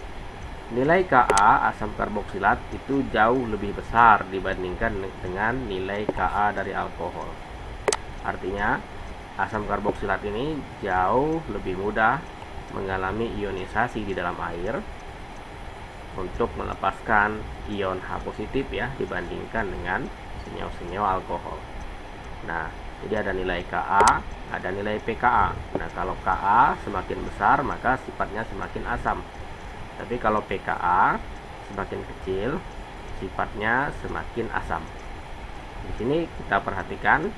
nilai Ka asam karboksilat itu jauh lebih besar dibandingkan dengan nilai Ka dari alkohol. Artinya, asam karboksilat ini jauh lebih mudah mengalami ionisasi di dalam air untuk melepaskan ion H positif ya, dibandingkan dengan senyawa-senyawa alkohol. Nah, jadi ada nilai Ka, ada nilai pKa. Nah, kalau Ka semakin besar maka sifatnya semakin asam. Tapi kalau pKa semakin kecil, sifatnya semakin asam. Di sini kita perhatikan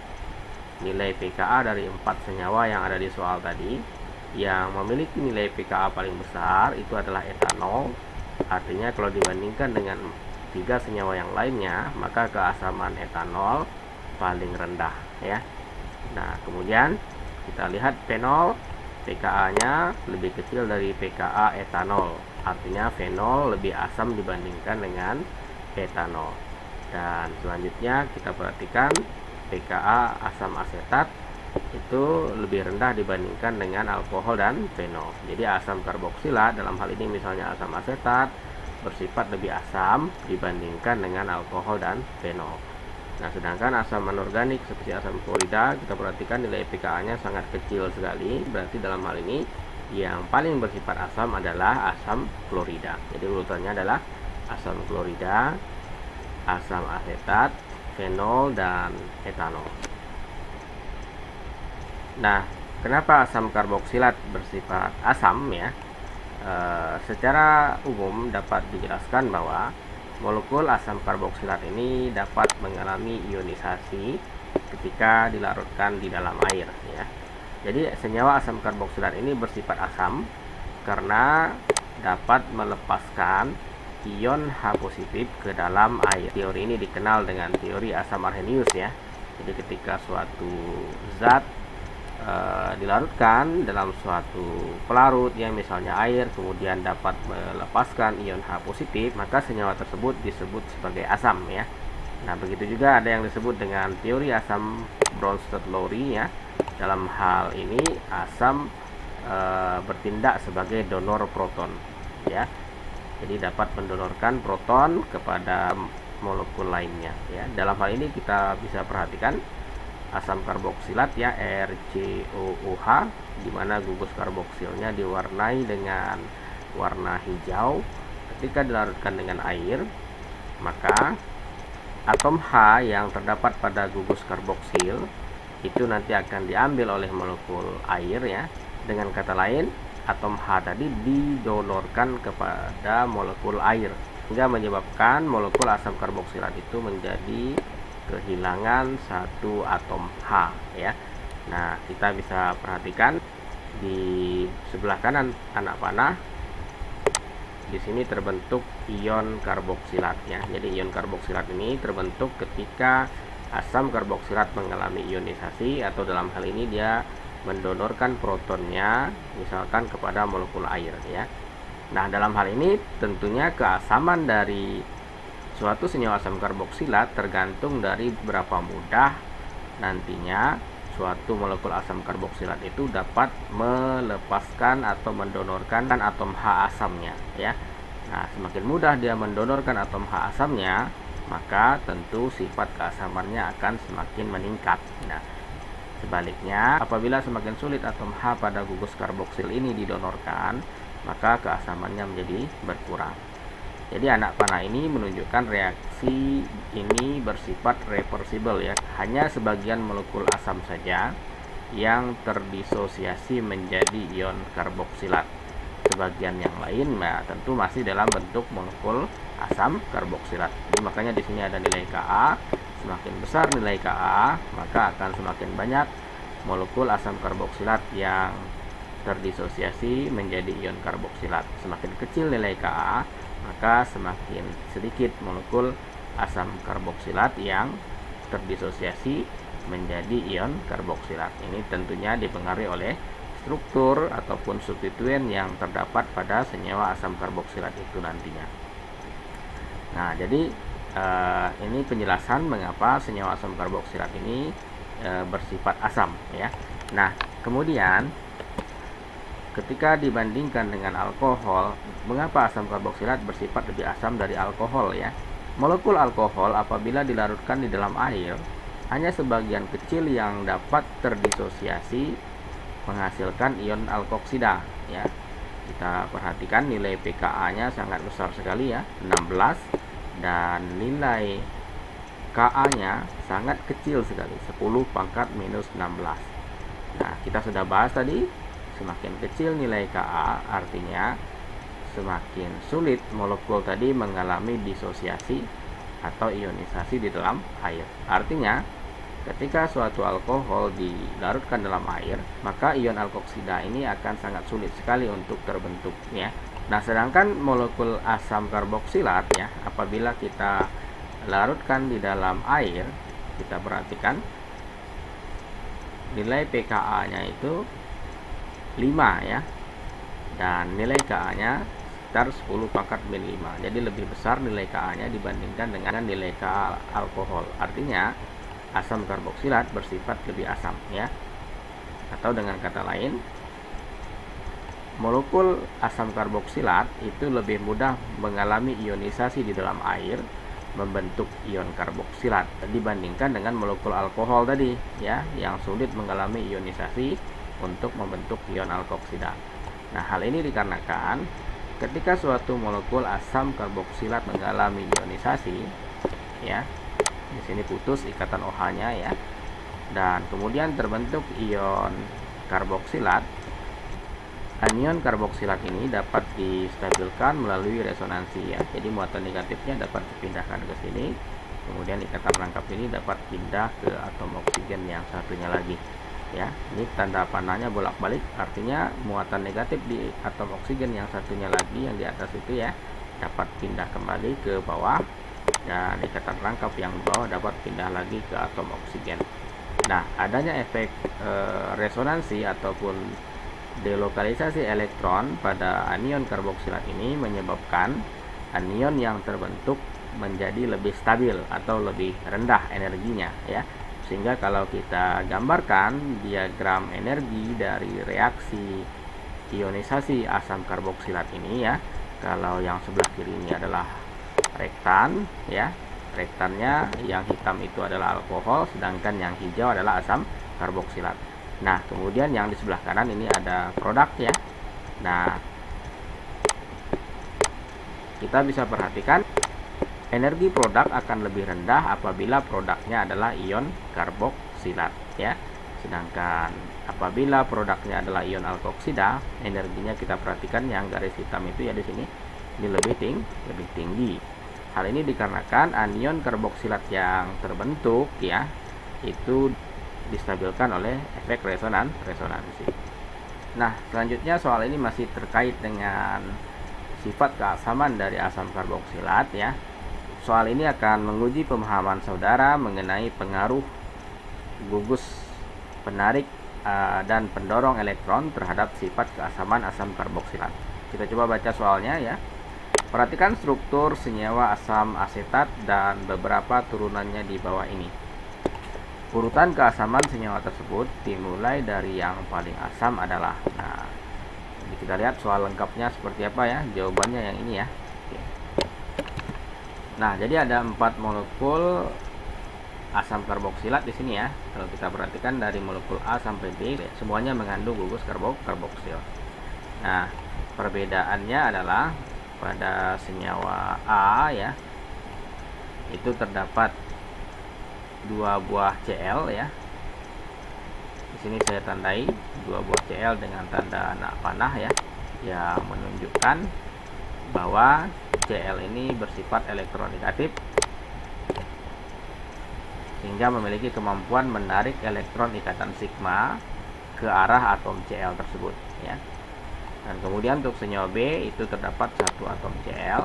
nilai pKa dari 4 senyawa yang ada di soal tadi. Yang memiliki nilai pKa paling besar itu adalah etanol. Artinya kalau dibandingkan dengan 3 senyawa yang lainnya, maka keasaman etanol paling rendah ya. Nah, kemudian kita lihat fenol, pKa-nya lebih kecil dari pKa etanol. Artinya fenol lebih asam dibandingkan dengan etanol. Dan selanjutnya kita perhatikan pKa asam asetat itu lebih rendah dibandingkan dengan alkohol dan fenol. Jadi asam karboksilat dalam hal ini misalnya asam asetat bersifat lebih asam dibandingkan dengan alkohol dan fenol. Nah, sedangkan asam anorganik seperti asam klorida kita perhatikan nilai pKa-nya sangat kecil sekali. Berarti dalam hal ini yang paling bersifat asam adalah asam klorida. Jadi urutannya adalah asam klorida, asam asetat, fenol, dan etanol. Nah, kenapa asam karboksilat bersifat asam ya? Secara umum dapat dijelaskan bahwa molekul asam karboksilat ini dapat mengalami ionisasi ketika dilarutkan di dalam air ya. Jadi senyawa asam karboksilat ini bersifat asam karena dapat melepaskan ion H positif ke dalam air. Teori ini dikenal dengan teori asam arrhenius ya. Jadi ketika suatu zat dilarutkan dalam suatu pelarut yang misalnya air, kemudian dapat melepaskan ion H positif, maka senyawa tersebut disebut sebagai asam ya. Nah, begitu juga ada yang disebut dengan teori asam Bronsted-Lowry ya. Dalam hal ini asam bertindak sebagai donor proton ya. Jadi dapat mendonorkan proton kepada molekul lainnya ya. Dalam hal ini kita bisa perhatikan asam karboksilat ya, RCOOH, di mana gugus karboksilnya diwarnai dengan warna hijau. Ketika dilarutkan dengan air, maka atom H yang terdapat pada gugus karboksil itu nanti akan diambil oleh molekul air ya. Dengan kata lain, atom H tadi didonorkan kepada molekul air, hingga menyebabkan molekul asam karboksilat itu menjadi kehilangan satu atom H ya. Nah, kita bisa perhatikan di sebelah kanan anak panah, di sini terbentuk ion karboksilat ya. Jadi ion karboksilat ini terbentuk ketika asam karboksilat mengalami ionisasi, atau dalam hal ini dia mendonorkan protonnya misalkan kepada molekul air ya. Nah, dalam hal ini tentunya keasaman dari suatu senyawa asam karboksilat tergantung dari berapa mudah nantinya suatu molekul asam karboksilat itu dapat melepaskan atau mendonorkan atom H asamnya ya. Nah, semakin mudah dia mendonorkan atom H asamnya, maka tentu sifat keasamannya akan semakin meningkat. Nah, sebaliknya, apabila semakin sulit atom H pada gugus karboksil ini didonorkan, maka keasamannya menjadi berkurang. Jadi anak panah ini menunjukkan reaksi ini bersifat reversible ya. Hanya sebagian molekul asam saja yang terdisosiasi menjadi ion karboksilat. Sebagian yang lain tentu masih dalam bentuk molekul asam karboksilat. Jadi makanya di sini ada nilai Ka. Semakin besar nilai Ka, maka akan semakin banyak molekul asam karboksilat yang terdisosiasi menjadi ion karboksilat. Semakin kecil nilai Ka, maka semakin sedikit molekul asam karboksilat yang terdisosiasi menjadi ion karboksilat. Ini tentunya dipengaruhi oleh struktur ataupun substituen yang terdapat pada senyawa asam karboksilat itu nantinya. Nah, jadi ini penjelasan mengapa senyawa asam karboksilat ini bersifat asam ya. Nah, kemudian ketika dibandingkan dengan alkohol, mengapa asam karboksilat bersifat lebih asam dari alkohol ya? Molekul alkohol apabila dilarutkan di dalam air, hanya sebagian kecil yang dapat terdisosiasi menghasilkan ion alkoksida ya. Kita perhatikan nilai pKa-nya sangat besar sekali ya, 16, dan nilai Ka-nya sangat kecil sekali, 10 pangkat minus 16. Nah, kita sudah bahas tadi, semakin kecil nilai Ka artinya semakin sulit molekul tadi mengalami disosiasi atau ionisasi di dalam air. Artinya, ketika suatu alkohol dilarutkan dalam air, maka ion alkoksida ini akan sangat sulit sekali untuk terbentuk ya. Nah, sedangkan molekul asam karboksilat ya, apabila kita larutkan di dalam air, kita perhatikan nilai pKa-nya itu 5 ya, dan nilai Ka-nya sekitar 10 pangkat min 5. Jadi lebih besar nilai Ka-nya dibandingkan dengan nilai Ka alkohol. Artinya asam karboksilat bersifat lebih asam ya. Atau dengan kata lain, molekul asam karboksilat itu lebih mudah mengalami ionisasi di dalam air, membentuk ion karboksilat dibandingkan dengan molekul alkohol tadi ya, yang sulit mengalami ionisasi untuk membentuk ion alkoksida. Nah, hal ini dikarenakan ketika suatu molekul asam karboksilat mengalami ionisasi ya, di sini putus ikatan OH-nya ya, dan kemudian terbentuk ion karboksilat. Anion karboksilat ini dapat distabilkan melalui resonansi ya. Jadi muatan negatifnya dapat dipindahkan ke sini, kemudian ikatan rangkap ini dapat pindah ke atom oksigen yang satunya lagi ya. Ini tanda panahnya bolak-balik, artinya muatan negatif di atom oksigen yang satunya lagi yang di atas itu ya dapat pindah kembali ke bawah, dan ikatan rangkap yang di bawah dapat pindah lagi ke atom oksigen. Nah, adanya efek resonansi ataupun delokalisasi elektron pada anion karboksilat ini menyebabkan anion yang terbentuk menjadi lebih stabil atau lebih rendah energinya ya. Sehingga kalau kita gambarkan diagram energi dari reaksi ionisasi asam karboksilat ini ya, kalau yang sebelah kiri ini adalah rektan ya, rektannya yang hitam itu adalah alkohol, sedangkan yang hijau adalah asam karboksilat. Nah, kemudian yang di sebelah kanan ini ada produk ya. Nah, kita bisa perhatikan energi produk akan lebih rendah apabila produknya adalah ion karboksilat ya. Sedangkan apabila produknya adalah ion alkoksida, energinya kita perhatikan yang garis hitam itu ya di sini ini lebih tinggi. Hal ini dikarenakan anion karboksilat yang terbentuk ya itu distabilkan oleh efek resonansi. Nah, selanjutnya soal ini masih terkait dengan sifat keasaman dari asam karboksilat ya. Soal ini akan menguji pemahaman saudara mengenai pengaruh gugus penarik dan pendorong elektron terhadap sifat keasaman asam karboksilat. Kita coba baca soalnya ya. Perhatikan struktur senyawa asam asetat dan beberapa turunannya di bawah ini. Urutan keasaman senyawa tersebut dimulai dari yang paling asam adalah. Nah, kita lihat soal lengkapnya seperti apa ya. Jawabannya yang ini ya. Oke. Nah, jadi ada 4 molekul asam karboksilat di sini ya. Kalau kita perhatikan dari molekul A sampai B semuanya mengandung gugus karboksil. Nah, perbedaannya adalah pada senyawa A ya, itu terdapat 2 buah Cl ya. Di sini saya tandai 2 buah Cl dengan tanda anak panah ya, yang menunjukkan bahwa Cl ini bersifat elektronegatif sehingga memiliki kemampuan menarik elektron ikatan sigma ke arah atom Cl tersebut ya. Dan kemudian untuk senyawa B itu terdapat 1 atom Cl.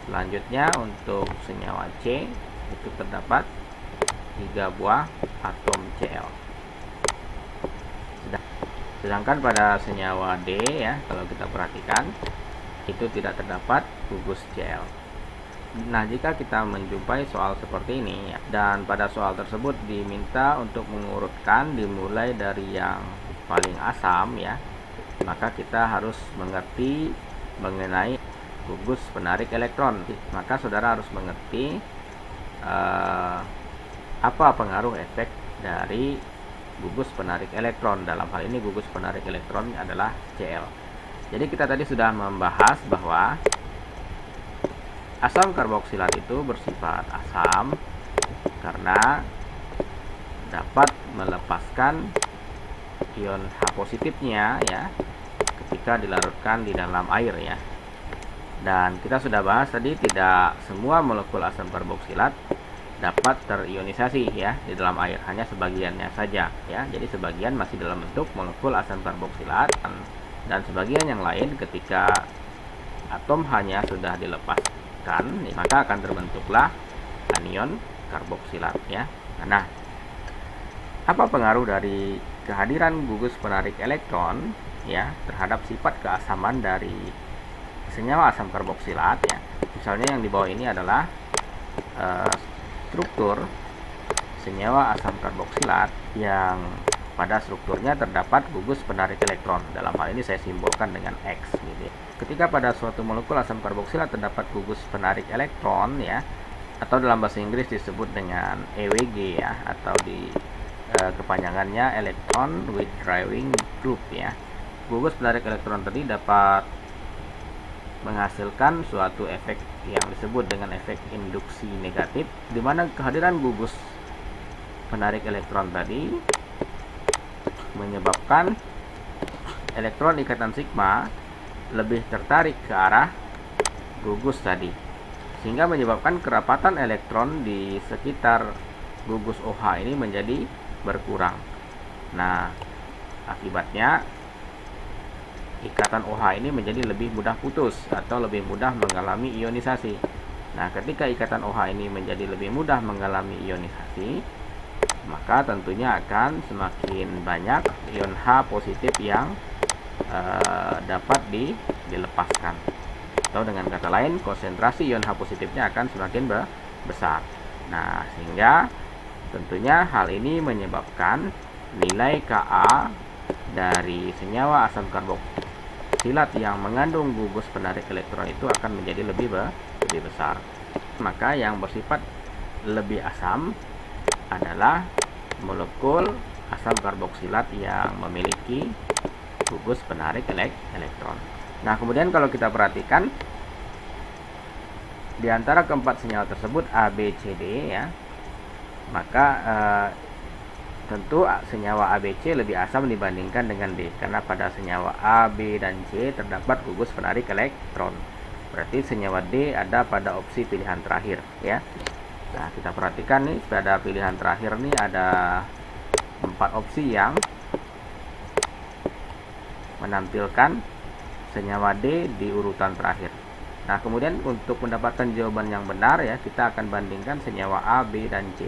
Selanjutnya untuk senyawa C itu terdapat 3 buah atom Cl. Sedangkan pada senyawa D ya, kalau kita perhatikan itu tidak terdapat gugus Cl. Nah, jika kita menjumpai soal seperti ini ya, dan pada soal tersebut diminta untuk mengurutkan dimulai dari yang paling asam ya, maka kita harus mengerti mengenai gugus penarik elektron. Maka saudara harus mengerti apa pengaruh efek dari gugus penarik elektron. Dalam hal ini gugus penarik elektron adalah Cl. Jadi kita tadi sudah membahas bahwa asam karboksilat itu bersifat asam karena dapat melepaskan ion H positifnya ya ketika dilarutkan di dalam air ya. Dan kita sudah bahas tadi tidak semua molekul asam karboksilat dapat terionisasi ya di dalam air, hanya sebagiannya saja ya. Jadi sebagian masih dalam bentuk molekul asam karboksilat dan sebagian yang lain ketika atom H-nya sudah dilepaskan maka akan terbentuklah anion karboksilat ya. Nah, apa pengaruh dari kehadiran gugus penarik elektron ya terhadap sifat keasaman dari senyawa asam karboksilat ya? Misalnya yang di bawah ini adalah struktur senyawa asam karboksilat yang pada strukturnya terdapat gugus penarik elektron. Dalam hal ini saya simbolkan dengan X gitu ya. Ketika pada suatu molekul asam karboksilat terdapat gugus penarik elektron ya, atau dalam bahasa Inggris disebut dengan EWG ya, atau di kepanjangannya electron withdrawing group ya. Gugus penarik elektron tadi dapat menghasilkan suatu efek yang disebut dengan efek induksi negatif, di mana kehadiran gugus penarik elektron tadi menyebabkan elektron ikatan sigma lebih tertarik ke arah gugus tadi, sehingga menyebabkan kerapatan elektron di sekitar gugus OH ini menjadi berkurang. Nah, akibatnya ikatan OH ini menjadi lebih mudah putus atau lebih mudah mengalami ionisasi. Nah, ketika ikatan OH ini menjadi lebih mudah mengalami ionisasi, maka tentunya akan semakin banyak ion H positif yang dapat dilepaskan. atau dengan kata lain konsentrasi ion H positifnya akan semakin besar. Nah, sehingga tentunya hal ini menyebabkan nilai Ka dari senyawa asam karboksilat yang mengandung gugus penarik elektron itu akan menjadi lebih besar. Maka yang bersifat lebih asam adalah molekul asam karboksilat yang memiliki gugus penarik elektron. Nah, kemudian kalau kita perhatikan di antara keempat senyawa tersebut A, B, C, D ya, maka tentu senyawa ABC lebih asam dibandingkan dengan D, karena pada senyawa A, B, dan C terdapat gugus penarik elektron. Berarti senyawa D ada pada opsi pilihan terakhir ya. Nah, kita perhatikan nih, pada pilihan terakhir nih ada 4 opsi yang menampilkan senyawa D di urutan terakhir. Nah, kemudian untuk mendapatkan jawaban yang benar ya, kita akan bandingkan senyawa A, B, dan C.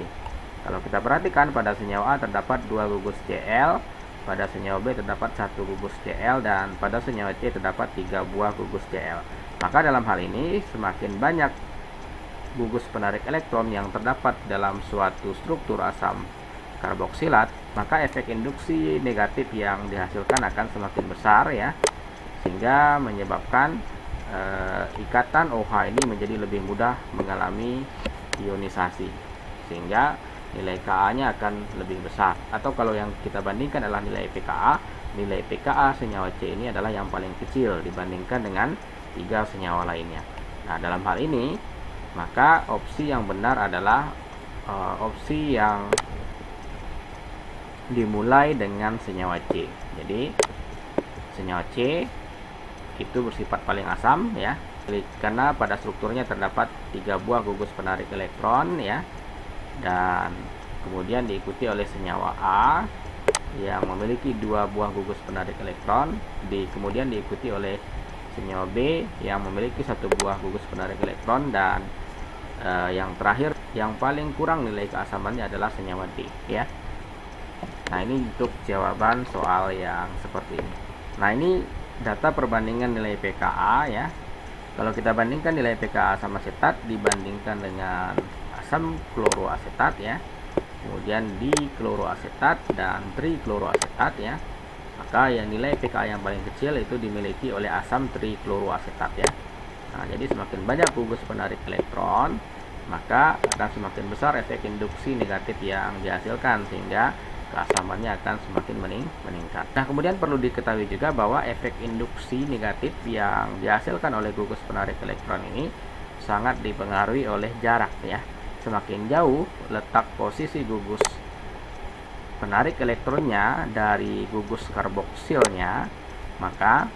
Kalau kita perhatikan, pada senyawa A terdapat 2 gugus Cl, pada senyawa B terdapat 1 gugus Cl, dan pada senyawa C terdapat 3 buah gugus Cl. Maka dalam hal ini, semakin banyak gugus penarik elektron yang terdapat dalam suatu struktur asam karboksilat, maka efek induksi negatif yang dihasilkan akan semakin besar ya, sehingga menyebabkan ikatan OH ini menjadi lebih mudah mengalami ionisasi, sehingga nilai Ka-nya akan lebih besar. Atau kalau yang kita bandingkan adalah nilai pKa, nilai pKa senyawa C ini adalah yang paling kecil dibandingkan dengan 3 senyawa lainnya. Nah, dalam hal ini maka opsi yang benar adalah opsi yang dimulai dengan senyawa C. Jadi senyawa C itu bersifat paling asam ya, karena pada strukturnya terdapat 3 buah gugus penarik elektron ya, dan kemudian diikuti oleh senyawa A yang memiliki 2 buah gugus penarik elektron, kemudian diikuti oleh senyawa B yang memiliki 1 buah gugus penarik elektron, dan yang terakhir yang paling kurang nilai keasamannya adalah senyawa D ya. Nah, ini untuk jawaban soal yang seperti ini. Nah, ini data perbandingan nilai pKa ya. Kalau kita bandingkan nilai pKa asam asetat dibandingkan dengan asam kloroasetat ya, kemudian dikloroasetat dan trikloroasetat ya, maka yang nilai pKa yang paling kecil itu dimiliki oleh asam trikloroasetat ya. Nah, jadi semakin banyak gugus penarik elektron, maka akan semakin besar efek induksi negatif yang dihasilkan, sehingga keasamannya akan semakin meningkat. Nah, kemudian perlu diketahui juga bahwa efek induksi negatif yang dihasilkan oleh gugus penarik elektron ini sangat dipengaruhi oleh jarak ya. Semakin jauh letak posisi gugus penarik elektronnya dari gugus karboksilnya, maka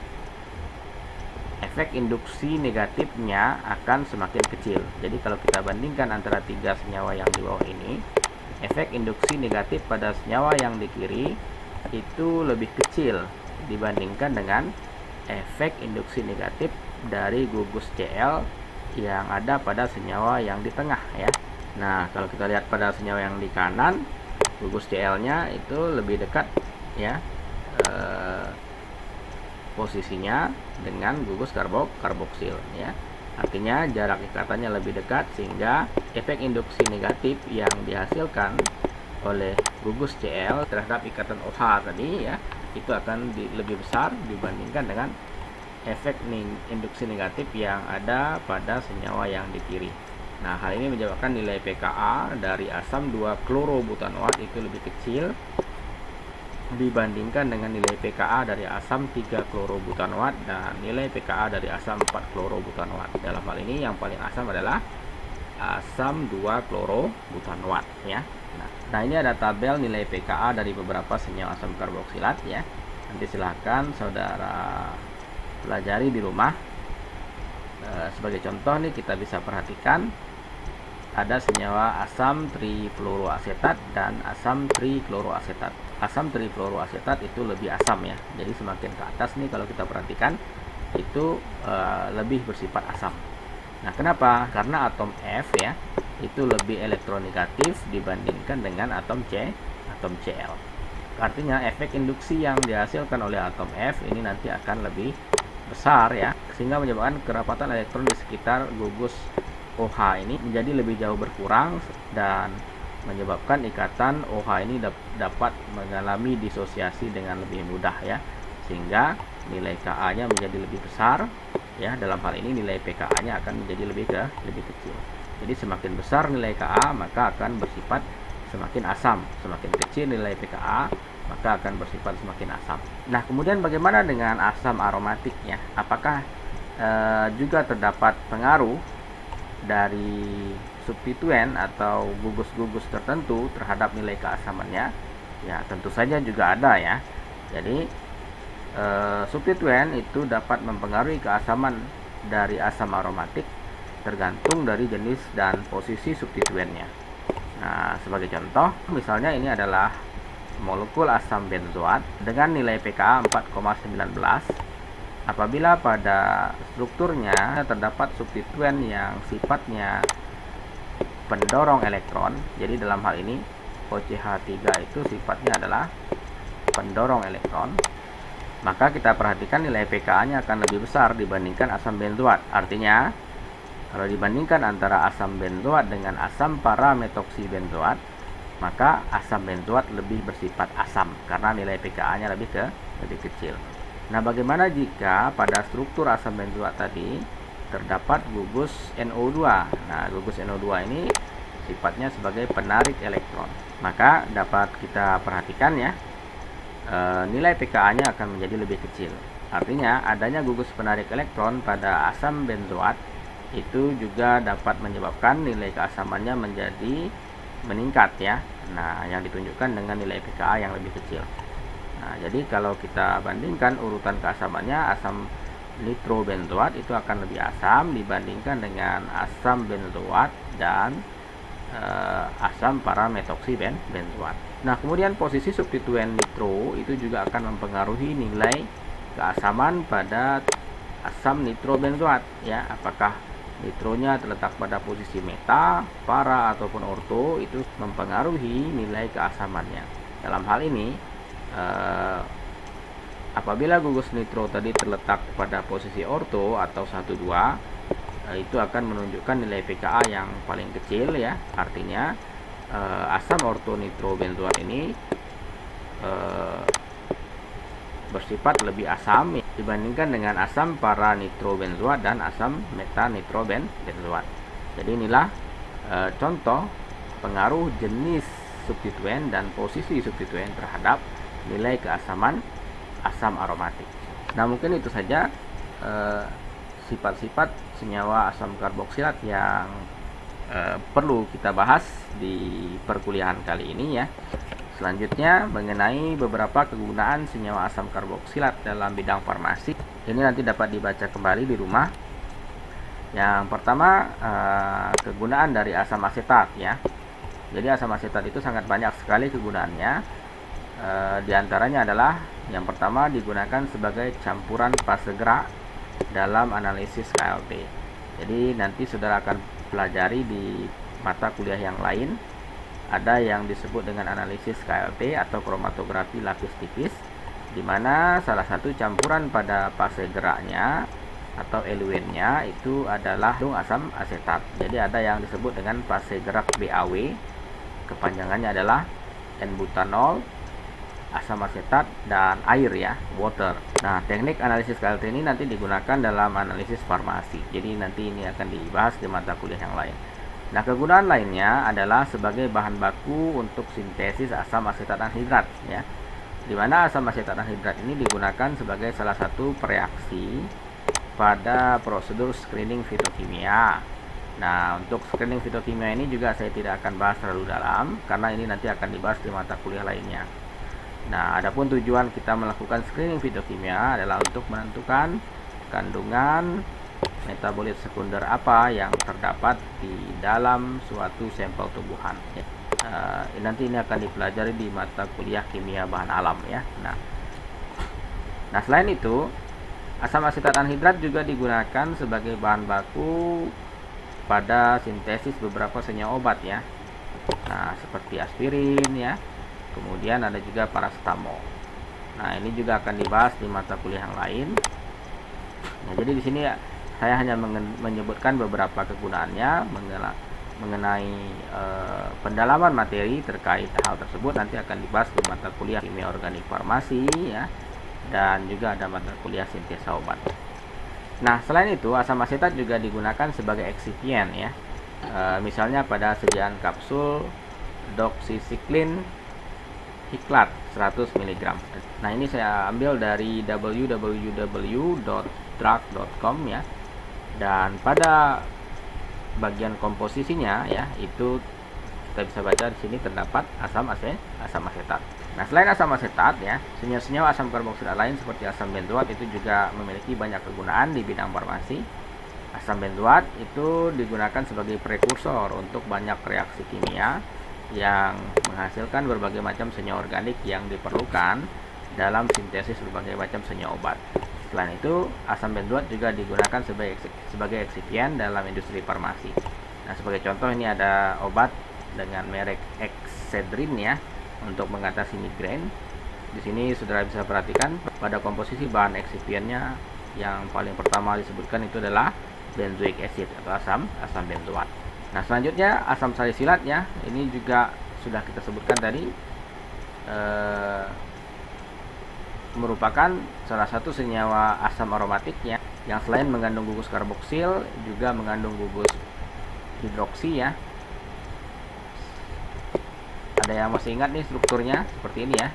efek induksi negatifnya akan semakin kecil. Jadi kalau kita bandingkan antara 3 senyawa yang di bawah ini, efek induksi negatif pada senyawa yang di kiri itu lebih kecil dibandingkan dengan efek induksi negatif dari gugus Cl yang ada pada senyawa yang di tengah ya. Nah, kalau kita lihat pada senyawa yang di kanan, gugus Cl-nya itu lebih dekat ya posisinya dengan gugus karboksil ya. Artinya jarak ikatannya lebih dekat, sehingga efek induksi negatif yang dihasilkan oleh gugus Cl terhadap ikatan OH tadi ya, itu akan lebih besar dibandingkan dengan efek induksi negatif yang ada pada senyawa yang di kiri. Nah, hal ini menyebabkan nilai pKa dari asam 2-klorobutanoat itu lebih kecil dibandingkan dengan nilai pKa dari asam 3-klorobutanoat dan nilai pKa dari asam 4-klorobutanoat. Dalam hal ini yang paling asam adalah asam 2-klorobutanoat ya. Nah, ini ada tabel nilai pKa dari beberapa senyawa asam karboksilat ya. Nanti silahkan saudara pelajari di rumah. Sebagai contoh nih, kita bisa perhatikan ada senyawa asam trifluoroasetat dan asam trikloroasetat. Asam trifluoroasetat itu lebih asam ya. Jadi semakin ke atas nih kalau kita perhatikan itu lebih bersifat asam. Nah, kenapa? Karena atom F ya itu lebih elektronegatif dibandingkan dengan atom Cl. Artinya efek induksi yang dihasilkan oleh atom F ini nanti akan lebih besar ya, sehingga menyebabkan kerapatan elektron di sekitar gugus OH ini menjadi lebih jauh berkurang dan menyebabkan ikatan OH ini dapat mengalami disosiasi dengan lebih mudah ya, sehingga nilai Ka-nya menjadi lebih besar ya. Dalam hal ini nilai pKa-nya akan menjadi lebih kecil. Jadi semakin besar nilai Ka maka akan bersifat semakin asam, semakin kecil nilai pKa maka akan bersifat semakin asam. Nah, kemudian bagaimana dengan asam aromatiknya? Apakah juga terdapat pengaruh dari substituen atau gugus-gugus tertentu terhadap nilai keasamannya? Ya, tentu saja juga ada ya. Jadi substituen itu dapat mempengaruhi keasaman dari asam aromatik tergantung dari jenis dan posisi substituennya. Nah, sebagai contoh, misalnya ini adalah molekul asam benzoat dengan nilai pKa 4,19. Apabila pada strukturnya terdapat substituen yang sifatnya pendorong elektron, jadi dalam hal ini OCH3 itu sifatnya adalah pendorong elektron, maka kita perhatikan nilai pKa-nya akan lebih besar dibandingkan asam benzoat. Artinya, kalau dibandingkan antara asam benzoat dengan asam parametoksibenzoat, maka asam benzoat lebih bersifat asam karena nilai pKa-nya lebih kecil. Nah, bagaimana jika pada struktur asam benzoat tadi terdapat gugus NO2? Nah, gugus NO2 ini sifatnya sebagai penarik elektron. Maka dapat kita perhatikan ya, nilai pKa-nya akan menjadi lebih kecil. Artinya, adanya gugus penarik elektron pada asam benzoat itu juga dapat menyebabkan nilai keasamannya menjadi meningkat ya. Nah, yang ditunjukkan dengan nilai pKa yang lebih kecil. Nah, jadi kalau kita bandingkan urutan keasamannya, asam nitrobenzoat itu akan lebih asam dibandingkan dengan asam benzoat dan asam parametoksibenzoat. Nah, kemudian posisi substituen nitro itu juga akan mempengaruhi nilai keasaman pada asam nitrobenzoat ya. Apakah nitronya terletak pada posisi meta, para, ataupun orto, itu mempengaruhi nilai keasamannya. Dalam hal ini, apabila gugus nitro tadi terletak pada posisi orto atau 1,2, itu akan menunjukkan nilai pKa yang paling kecil ya. Artinya asam ortonitrobenzoat ini bersifat lebih asam dibandingkan dengan asam paranitrobenzoat dan asam metanitrobenzoat. Jadi inilah contoh pengaruh jenis substituen dan posisi substituen terhadap nilai keasaman asam aromatik. Nah, mungkin itu saja sifat-sifat senyawa asam karboksilat yang perlu kita bahas di perkuliahan kali ini ya. Selanjutnya mengenai beberapa kegunaan senyawa asam karboksilat dalam bidang farmasi. Ini nanti dapat dibaca kembali di rumah. Yang pertama, kegunaan dari asam asetat ya. Jadi asam asetat itu sangat banyak sekali kegunaannya. Di antaranya adalah yang pertama, digunakan sebagai campuran fase gerak dalam analisis KLT. Jadi nanti saudara akan pelajari di mata kuliah yang lain. Ada yang disebut dengan analisis KLT atau kromatografi lapis tipis, di mana salah satu campuran pada fase geraknya atau eluennya itu adalah asam asetat. Jadi ada yang disebut dengan fase gerak BAW, kepanjangannya adalah N-butanol, asam asetat, dan air ya, water. Nah, teknik analisis KLT ini nanti digunakan dalam analisis farmasi. Jadi nanti ini akan dibahas di mata kuliah yang lain. Nah, kegunaan lainnya adalah sebagai bahan baku untuk sintesis asam asetat anhidrat ya. Di mana asam asetat anhidrat ini digunakan sebagai salah satu pereaksi pada prosedur screening fitokimia. Nah, untuk screening fitokimia ini juga saya tidak akan bahas terlalu dalam karena ini nanti akan dibahas di mata kuliah lainnya. Nah, adapun tujuan kita melakukan screening fitokimia adalah untuk menentukan kandungan metabolit sekunder apa yang terdapat di dalam suatu sampel tumbuhan. Nanti ini akan dipelajari di mata kuliah kimia bahan alam ya. Nah, selain itu, asam asetat anhidrat juga digunakan sebagai bahan baku pada sintesis beberapa senyawa obat ya. Nah, seperti aspirin ya. Kemudian ada juga paracetamol. Nah, ini juga akan dibahas di mata kuliah yang lain. Nah, jadi di sini saya hanya menyebutkan beberapa kegunaannya mengenai pendalaman materi terkait hal tersebut nanti akan dibahas di mata kuliah kimia organik farmasi ya, dan juga ada mata kuliah sintesa obat. Nah, selain itu asam asetat juga digunakan sebagai eksipien ya. Misalnya pada sediaan kapsul doxycycline hiklat 100 mg. Nah, ini saya ambil dari www.drug.com ya. Dan pada bagian komposisinya ya, itu kita bisa baca di sini terdapat asam asetat. Nah, selain asam asetat ya, senyawa-senyawa asam karboksilat lain seperti asam benzoat itu juga memiliki banyak kegunaan di bidang farmasi. Asam benzoat itu digunakan sebagai prekursor untuk banyak reaksi kimia yang menghasilkan berbagai macam senyawa organik yang diperlukan dalam sintesis berbagai macam senyawa obat. Selain itu, asam benzoat juga digunakan sebagai eksipien dalam industri farmasi. Nah, sebagai contoh ini ada obat dengan merek Excedrin ya untuk mengatasi migrain. Di sini saudara bisa perhatikan pada komposisi bahan eksipiennya yang paling pertama disebutkan itu adalah benzoic acid atau asam benzoat. Nah, selanjutnya asam salisilat ya, ini juga sudah kita sebutkan tadi, merupakan salah satu senyawa asam aromatik ya, yang selain mengandung gugus karboksil juga mengandung gugus hidroksi ya. Ada yang masih ingat nih strukturnya seperti ini ya.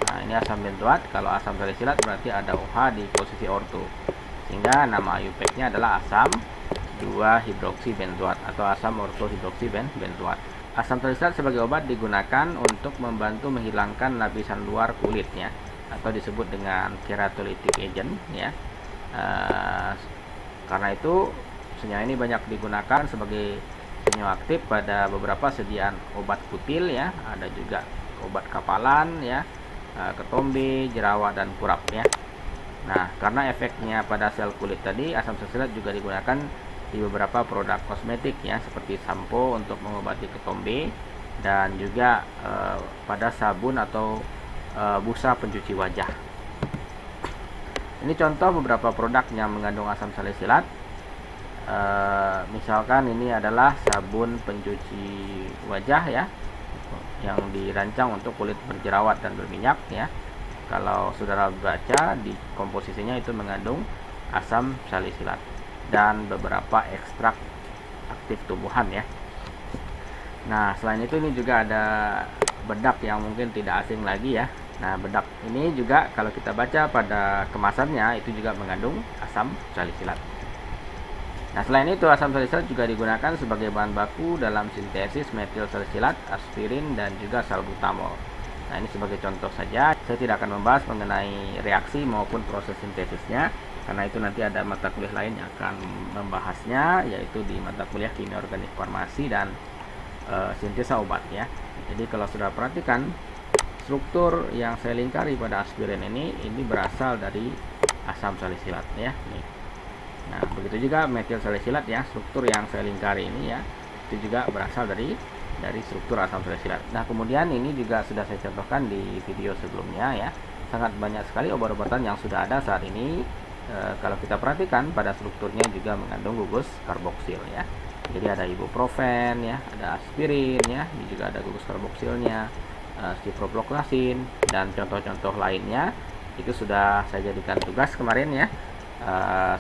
Nah, ini asam benzoat. Kalau asam salisilat berarti ada OH di posisi orto, sehingga nama IUPAC-nya adalah asam 2-hidroksi benzoat atau asam ortohidroksi benzoat. Asam salisilat sebagai obat digunakan untuk membantu menghilangkan lapisan luar kulitnya atau disebut dengan keratolytic agent ya. Karena itu senyawa ini banyak digunakan sebagai senyawa aktif pada beberapa sediaan obat kutil ya, ada juga obat kapalan ya, ketombe, jerawat dan kurap ya. Nah, karena efeknya pada sel kulit tadi, asam salisilat juga digunakan di beberapa produk kosmetik ya, seperti sampo untuk mengobati ketombe dan juga pada sabun atau busa pencuci wajah. Ini contoh beberapa produk yang mengandung asam salisilat. Misalkan ini adalah sabun pencuci wajah ya, yang dirancang untuk kulit berjerawat dan berminyak ya. Kalau saudara baca di komposisinya itu mengandung asam salisilat dan beberapa ekstrak aktif tumbuhan ya. Nah, selain itu ini juga ada bedak yang mungkin tidak asing lagi ya. Nah, bedak ini juga kalau kita baca pada kemasannya itu juga mengandung asam salisilat. Nah, selain itu asam salisilat juga digunakan sebagai bahan baku dalam sintesis metil salisilat, aspirin dan juga salbutamol. Nah, ini sebagai contoh saja. Saya tidak akan membahas mengenai reaksi maupun proses sintesisnya, karena itu nanti ada mata kuliah lain yang akan membahasnya, yaitu di mata kuliah kimia organik farmasi dan sintesa obat ya. Jadi kalau sudah perhatikan struktur yang saya lingkari pada aspirin ini berasal dari asam salisilat ya. Nih. Nah, begitu juga metil salisilat ya, struktur yang saya lingkari ini ya, itu juga berasal dari struktur asam salisilat. Nah, kemudian ini juga sudah saya contohkan di video sebelumnya ya. Sangat banyak sekali obat-obatan yang sudah ada saat ini. Kalau kita perhatikan pada strukturnya juga mengandung gugus karboksil ya. Jadi ada ibuprofen ya, ada aspirin ya, ini juga ada gugus karboksilnya, ciprofloxacin dan contoh-contoh lainnya. Itu sudah saya jadikan tugas kemarin ya.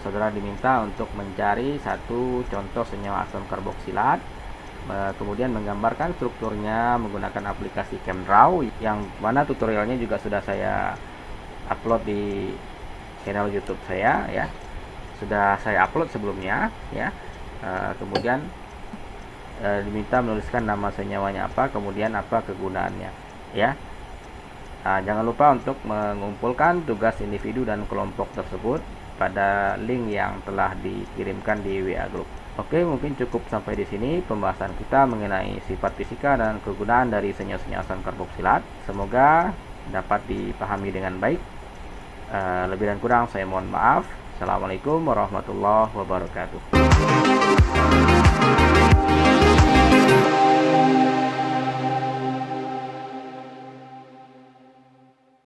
Saudara diminta untuk mencari satu contoh senyawa asam karboksilat, kemudian menggambarkan strukturnya menggunakan aplikasi ChemDraw, yang mana tutorialnya juga sudah saya upload di channel YouTube saya ya. Sudah saya upload sebelumnya ya. Kemudian diminta menuliskan nama senyawanya apa, kemudian apa kegunaannya ya. Jangan lupa untuk mengumpulkan tugas individu dan kelompok tersebut pada link yang telah dikirimkan di WA Group. Oke, mungkin cukup sampai di sini pembahasan kita mengenai sifat fisika dan kegunaan dari senyawa-senyawa asam karboksilat. Semoga dapat dipahami dengan baik. Lebih dan kurang saya mohon maaf. Assalamualaikum warahmatullahi wabarakatuh.